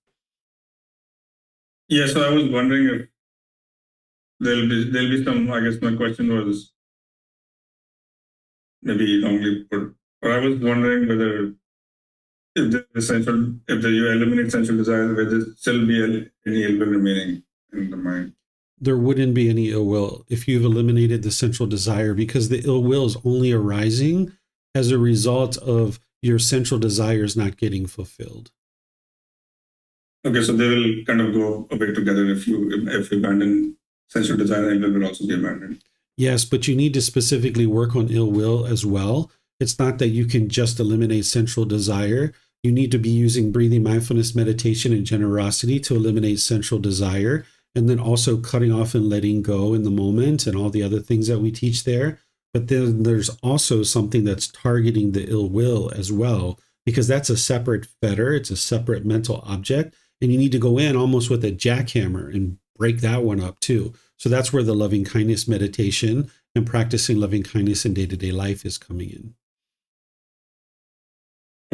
Yeah, so I was wondering if there'll be some. I guess my question was maybe wrongly put, but I was wondering whether if you eliminate sensual desire, whether there still be any ill will remaining in the mind. There wouldn't be any ill will if you've eliminated the central desire, because the ill will is only arising as a result of your central desires not getting fulfilled. Okay, so they will kind of go away together if you abandon sensual desire, and ill will also be abandoned. Yes, but you need to specifically work on ill will as well. It's not that you can just eliminate sensual desire. You need to be using breathing, mindfulness, meditation, and generosity to eliminate sensual desire, and then also cutting off and letting go in the moment and all the other things that we teach there. But then there's also something that's targeting the ill will as well, because that's a separate fetter. It's a separate mental object. And you need to go in almost with a jackhammer and break that one up too. So that's where the loving kindness meditation and practicing loving kindness in day-to-day life is coming in.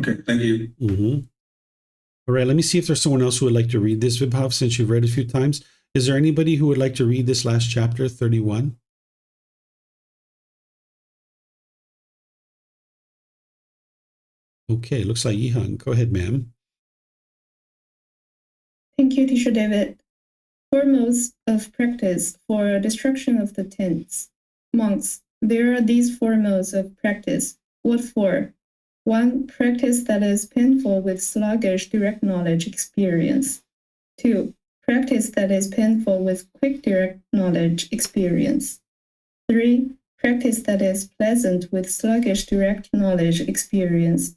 Okay, thank you. Mm-hmm. All right, let me see if there's someone else who would like to read this, Vibhav, since you've read it a few times. Is there anybody who would like to read this last chapter, 31? Okay, looks like Yihan. Go ahead, ma'am. Thank you, Teacher David. Four modes of practice for destruction of the tents. Monks, there are these four modes of practice. What for? 1. Practice that is painful with sluggish direct knowledge experience. 2. Practice that is painful with quick direct knowledge experience. 3. Practice that is pleasant with sluggish direct knowledge experience.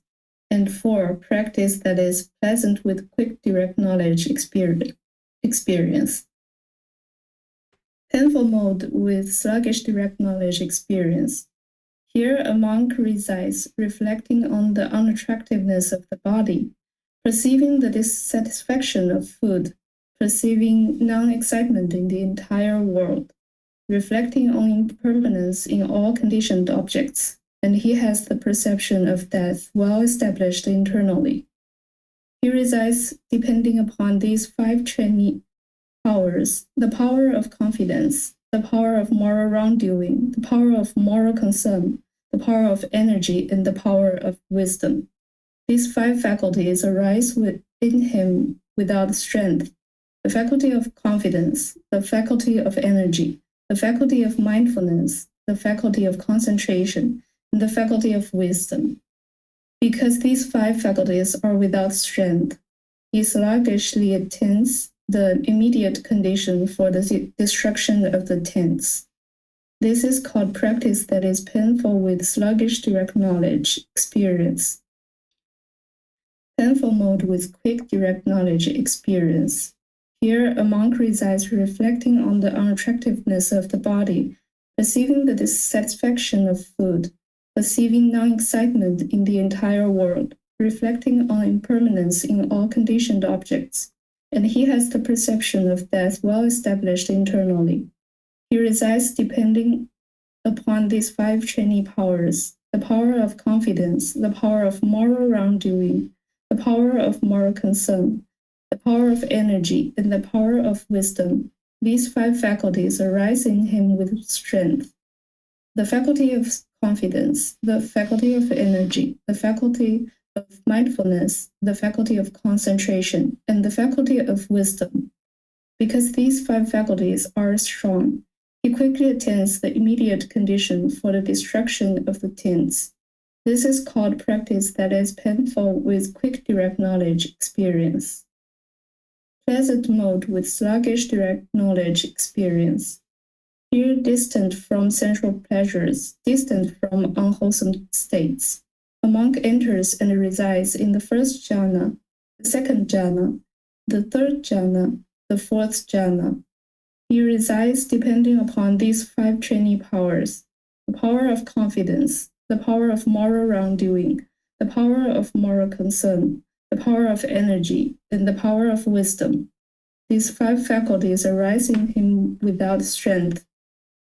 And 4. Practice that is pleasant with quick direct knowledge experience. Painful mode with sluggish direct knowledge experience. Here a monk resides, reflecting on the unattractiveness of the body, perceiving the dissatisfaction of food, perceiving non-excitement in the entire world, reflecting on impermanence in all conditioned objects, and he has the perception of death well established internally. He resides depending upon these 5 training powers: the power of confidence, the power of moral wrongdoing, the power of moral concern, the power of energy, and the power of wisdom. These 5 faculties arise within him without strength: the faculty of confidence, the faculty of energy, the faculty of mindfulness, the faculty of concentration, and the faculty of wisdom. Because these 5 faculties are without strength, he sluggishly attains the immediate condition for the destruction of the tents. This is called practice that is painful with sluggish direct knowledge experience. Painful mode with quick direct knowledge experience. Here a monk resides reflecting on the unattractiveness of the body, perceiving the dissatisfaction of food, perceiving non-excitement in the entire world, reflecting on impermanence in all conditioned objects, and he has the perception of death well established internally. He resides depending upon these 5 training powers: the power of confidence, the power of moral wrongdoing, the power of moral concern, the power of energy, and the power of wisdom. These 5 faculties arise in him with strength: the faculty of confidence, the faculty of energy, the faculty of mindfulness, the faculty of concentration, and the faculty of wisdom. Because these 5 faculties are strong, he quickly attains the immediate condition for the destruction of the tents. This is called practice that is painful with quick direct knowledge experience. Pleasant mode with sluggish direct knowledge experience. Here distant from sensual pleasures, distant from unwholesome states. A monk enters and resides in the 1st jhana, the 2nd jhana, the 3rd jhana, the 4th jhana. He resides depending upon these 5 training powers: the power of confidence, the power of moral wrongdoing, the power of moral concern, the power of energy, and the power of wisdom. These 5 faculties arise in him without strength: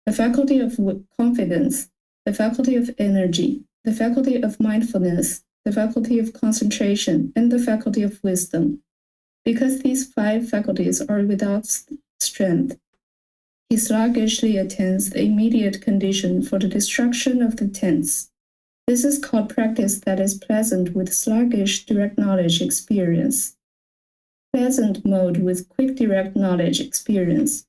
the faculty of confidence, the faculty of energy, the faculty of mindfulness, the faculty of concentration, and the faculty of wisdom. Because these 5 faculties are without strength, he sluggishly attains the immediate condition for the destruction of the tents. This is called practice that is pleasant with sluggish direct knowledge experience. Pleasant mode with quick direct knowledge experience.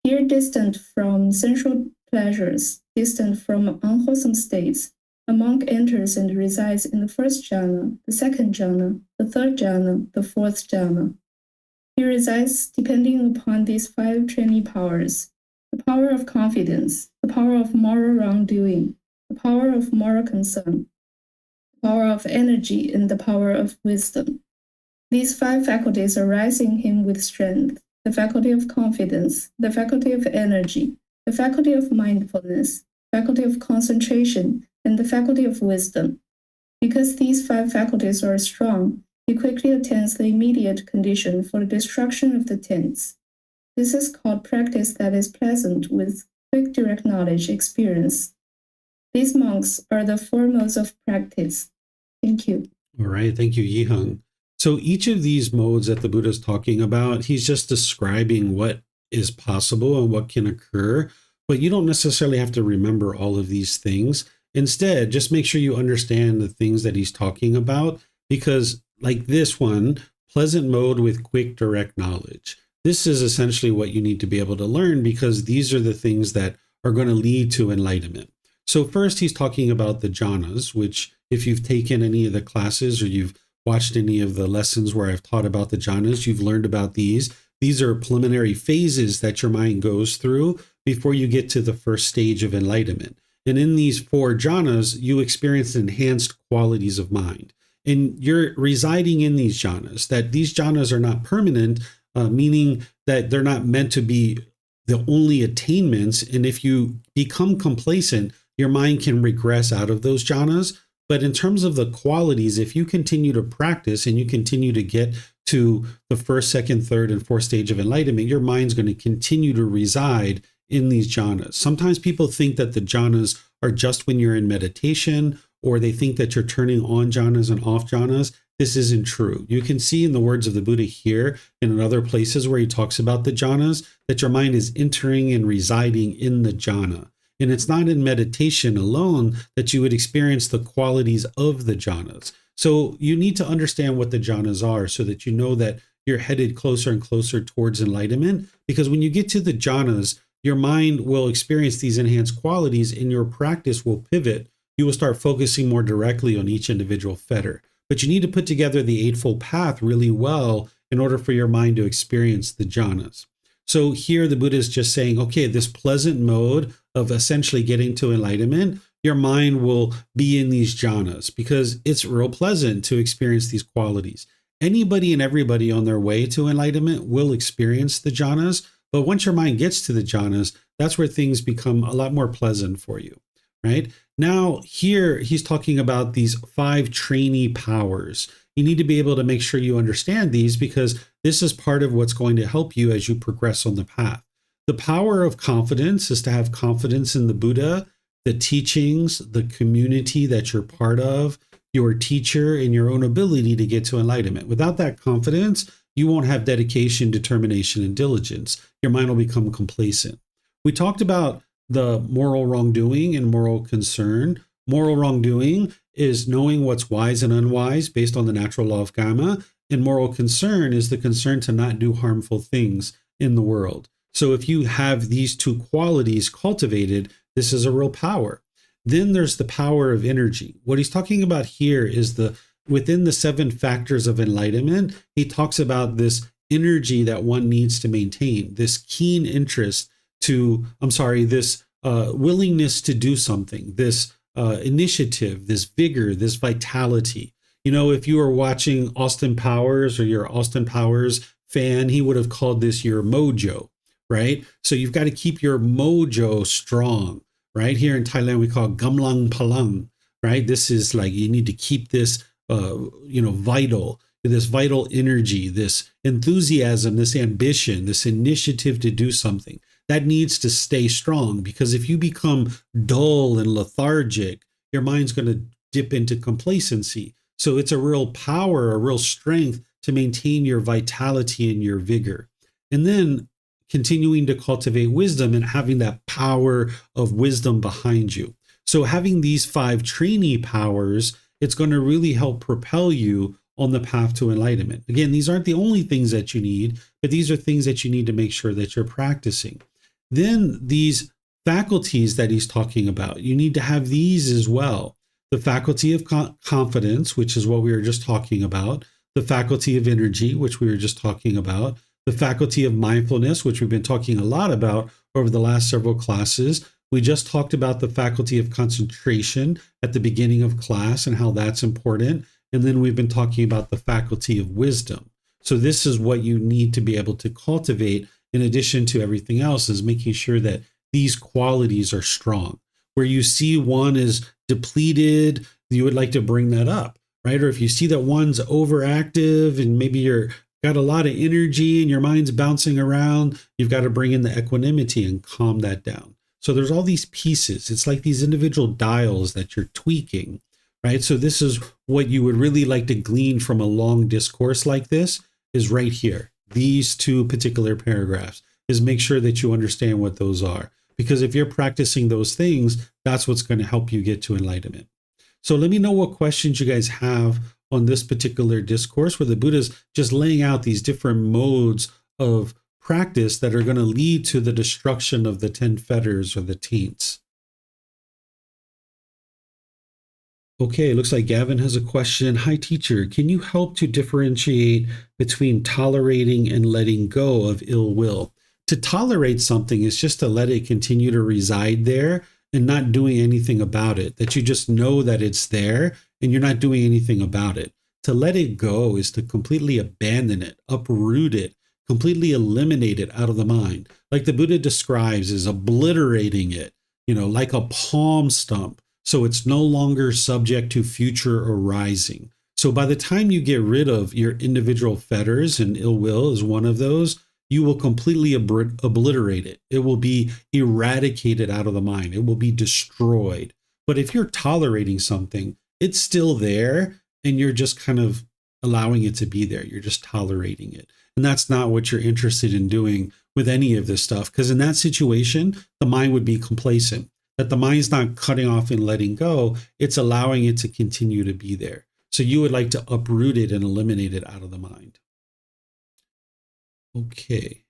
Here distant from sensual pleasures, distant from unwholesome states, a monk enters and resides in the 1st jhana, the 2nd jhana, the 3rd jhana, the 4th jhana. He resides depending upon these 5 training powers: the power of confidence, the power of moral wrongdoing, the power of moral concern, the power of energy, and the power of wisdom. These 5 faculties arise in him with strength: the faculty of confidence, the faculty of energy, the faculty of mindfulness, faculty of concentration, and the faculty of wisdom. Because these 5 faculties are strong, he quickly attains the immediate condition for the destruction of the 10th. This is called practice that is pleasant with quick direct knowledge experience. These monks are the 4 modes of practice. Thank you. All right. Thank you, Yiheng. So each of these modes that the Buddha is talking about, he's just describing what is possible and what can occur, but you don't necessarily have to remember all of these things. Instead, just make sure you understand the things that he's talking about, because like this one, pleasant mode with quick direct knowledge. This is essentially what you need to be able to learn, because these are the things that are going to lead to enlightenment. So first, he's talking about the jhanas, which if you've taken any of the classes or you've watched any of the lessons where I've taught about the jhanas, you've learned about these. These are preliminary phases that your mind goes through before you get to the first stage of enlightenment. And in these 4 jhanas, you experience enhanced qualities of mind. And you're residing in these jhanas, that these jhanas are not permanent, meaning that they're not meant to be the only attainments. And if you become complacent, your mind can regress out of those jhanas. But in terms of the qualities, if you continue to practice and you continue to get to the first, second, third, and fourth stage of enlightenment, your mind's going to continue to reside in these jhanas. Sometimes people think that the jhanas are just when you're in meditation, or they think that you're turning on jhanas and off jhanas. This isn't true. You can see in the words of the Buddha here and in other places where he talks about the jhanas, that your mind is entering and residing in the jhana. And it's not in meditation alone that you would experience the qualities of the jhanas. So you need to understand what the jhanas are so that you know that you're headed closer and closer towards enlightenment. Because when you get to the jhanas, your mind will experience these enhanced qualities and your practice will pivot. You will start focusing more directly on each individual fetter. But you need to put together the Eightfold Path really well in order for your mind to experience the jhanas. So here the Buddha is just saying, okay, this pleasant mode of essentially getting to enlightenment, your mind will be in these jhanas because it's real pleasant to experience these qualities. Anybody and everybody on their way to enlightenment will experience the jhanas, but once your mind gets to the jhanas, that's where things become a lot more pleasant for you, right? Now, here he's talking about these 5 trainee powers. You need to be able to make sure you understand these because this is part of what's going to help you as you progress on the path. The power of confidence is to have confidence in the Buddha, the teachings, the community that you're part of, your teacher, and your own ability to get to enlightenment. Without that confidence, you won't have dedication, determination, and diligence. Your mind will become complacent. We talked about the moral wrongdoing and moral concern. Moral wrongdoing is knowing what's wise and unwise based on the natural law of karma. And moral concern is the concern to not do harmful things in the world. So if you have these 2 qualities cultivated, this is a real power. Then there's the power of energy. What he's talking about here is within the 7 factors of enlightenment, he talks about this energy that one needs to maintain, this keen interest this willingness to do something, this initiative, this vigor, this vitality. You know, if you were watching Austin Powers or you're an Austin Powers fan, he would have called this your mojo, right? So you've got to keep your mojo strong, right? Here in Thailand, we call it gamlang palang, right? This is like, you need to keep this, vital, this vital energy, this enthusiasm, this ambition, this initiative to do something. That needs to stay strong, because if you become dull and lethargic, your mind's going to dip into complacency. So it's a real power, a real strength to maintain your vitality and your vigor. And then continuing to cultivate wisdom and having that power of wisdom behind you. So having these 5 trainee powers, it's going to really help propel you on the path to enlightenment. Again, these aren't the only things that you need, but these are things that you need to make sure that you're practicing. Then these faculties that he's talking about, you need to have these as well. The faculty of confidence, which is what we were just talking about, the faculty of energy, which we were just talking about, the faculty of mindfulness, which we've been talking a lot about over the last several classes. We just talked about the faculty of concentration at the beginning of class and how that's important. And then we've been talking about the faculty of wisdom. So this is what you need to be able to cultivate in addition to everything else, is making sure that these qualities are strong. Where you see one is depleted, you would like to bring that up, right? Or if you see that one's overactive and maybe you're got a lot of energy and your mind's bouncing around, you've got to bring in the equanimity and calm that down. So there's all these pieces. It's like these individual dials that you're tweaking, right? So this is what you would really like to glean from a long discourse like this, is right here. These two particular paragraphs, is make sure that you understand what those are. Because if you're practicing those things, that's what's going to help you get to enlightenment. So let me know what questions you guys have on this particular discourse, where the Buddha's just laying out these different modes of practice that are going to lead to the destruction of the 10 fetters or the taints. Okay, looks like Gavin has a question. Hi, teacher. Can you help to differentiate between tolerating and letting go of ill will? To tolerate something is just to let it continue to reside there and not doing anything about it, that you just know that it's there and you're not doing anything about it. To let it go is to completely abandon it, uproot it, completely eliminate it out of the mind. Like the Buddha describes, is obliterating it, like a palm stump. So it's no longer subject to future arising. So by the time you get rid of your individual fetters, and ill will is one of those, you will completely obliterate it. It will be eradicated out of the mind. It will be destroyed. But if you're tolerating something, it's still there and you're just kind of allowing it to be there. You're just tolerating it. And that's not what you're interested in doing with any of this stuff. Because in that situation, the mind would be complacent. That the mind's not cutting off and letting go, it's allowing it to continue to be there. So you would like to uproot it and eliminate it out of the mind. Okay,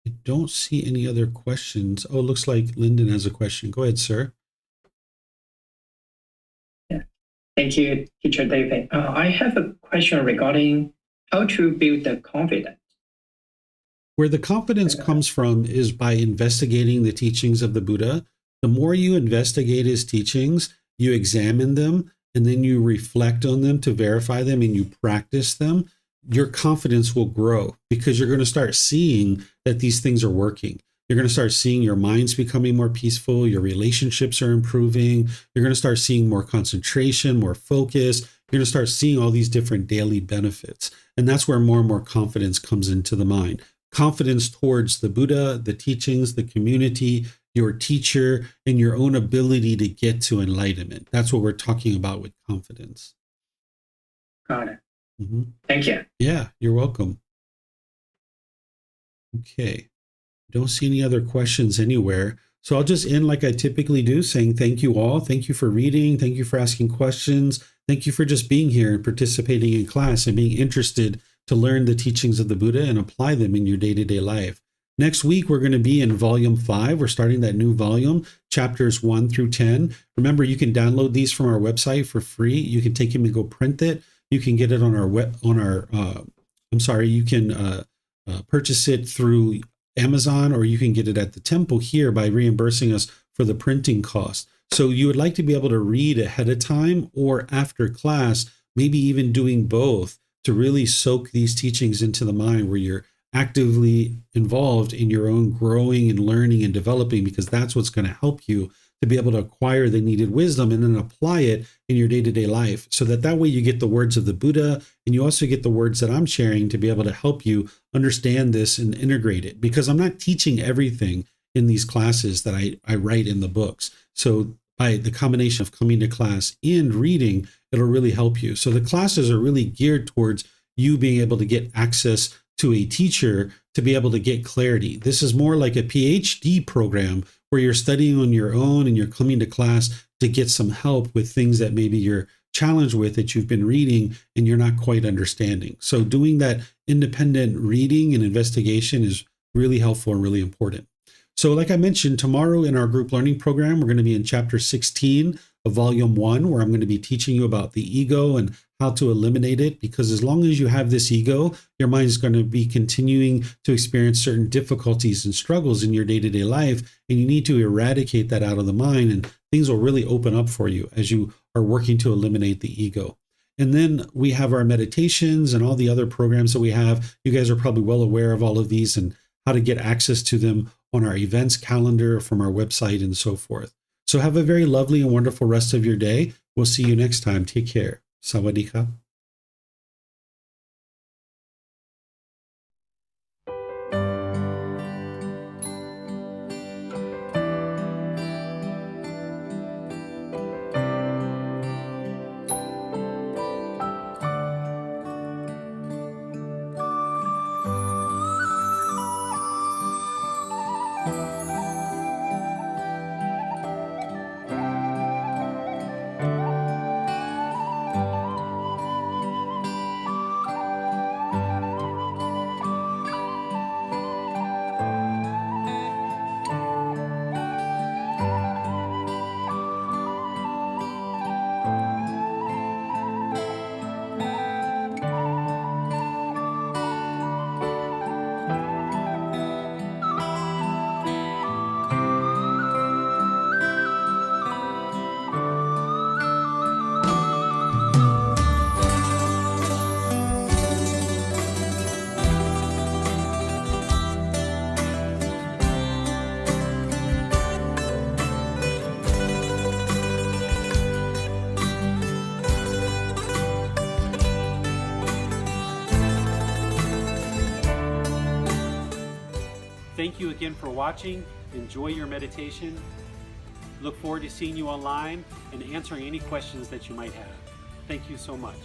I don't see any other questions. Oh, it looks like Lyndon has a question. Go ahead, sir. Yeah, thank you, Teacher David. I have a question regarding how to build the confidence. Where the confidence comes from is by investigating the teachings of the Buddha. The more you investigate his teachings, you examine them, and then you reflect on them to verify them, and you practice them, your confidence will grow, because you're going to start seeing that these things are working. You're going to start seeing your minds becoming more peaceful, your relationships are improving, you're going to start seeing more concentration, more focus, you're going to start seeing all these different daily benefits. And that's where more and more confidence comes into the mind. Confidence towards the Buddha, the teachings, the community, your teacher, and your own ability to get to enlightenment. That's what we're talking about with confidence. Got it. Mm-hmm. Thank you. Yeah, you're welcome. Okay. Don't see any other questions anywhere. So I'll just end like I typically do, saying thank you all. Thank you for reading. Thank you for asking questions. Thank you for just being here and participating in class and being interested to learn the teachings of the Buddha and apply them in your day-to-day life. Next week, we're going to be in volume 5. We're starting that new volume, chapters 1 through 10. Remember, you can download these from our website for free. You can take them and go print it. You can get it on you can purchase it through Amazon, or you can get it at the temple here by reimbursing us for the printing cost. So you would like to be able to read ahead of time or after class, maybe even doing both, to really soak these teachings into the mind, where you're actively involved in your own growing and learning and developing, because that's what's going to help you to be able to acquire the needed wisdom and then apply it in your day-to-day life, so that way you get the words of the Buddha, and you also get the words that I'm sharing to be able to help you understand this and integrate it, because I'm not teaching everything in these classes that I write in the books. So by the combination of coming to class and reading, it'll really help you. So the classes are really geared towards you being able to get access to a teacher to be able to get clarity. This is more like a PhD program where you're studying on your own and you're coming to class to get some help with things that maybe you're challenged with, that you've been reading and you're not quite understanding. So doing that independent reading and investigation is really helpful and really important. So like I mentioned, tomorrow in our group learning program, we're going to be in chapter 16 a volume 1 where I'm going to be teaching you about the ego and how to eliminate it, because as long as you have this ego, your mind is going to be continuing to experience certain difficulties and struggles in your day-to-day life, and you need to eradicate that out of the mind, and things will really open up for you as you are working to eliminate the ego. And then we have our meditations and all the other programs that we have. You guys are probably well aware of all of these and how to get access to them on our events calendar from our website and so forth. So have a very lovely and wonderful rest of your day. We'll see you next time. Take care. Sawadee ka. Thank you again for watching. Enjoy your meditation. Look forward to seeing you online and answering any questions that you might have. Thank you so much.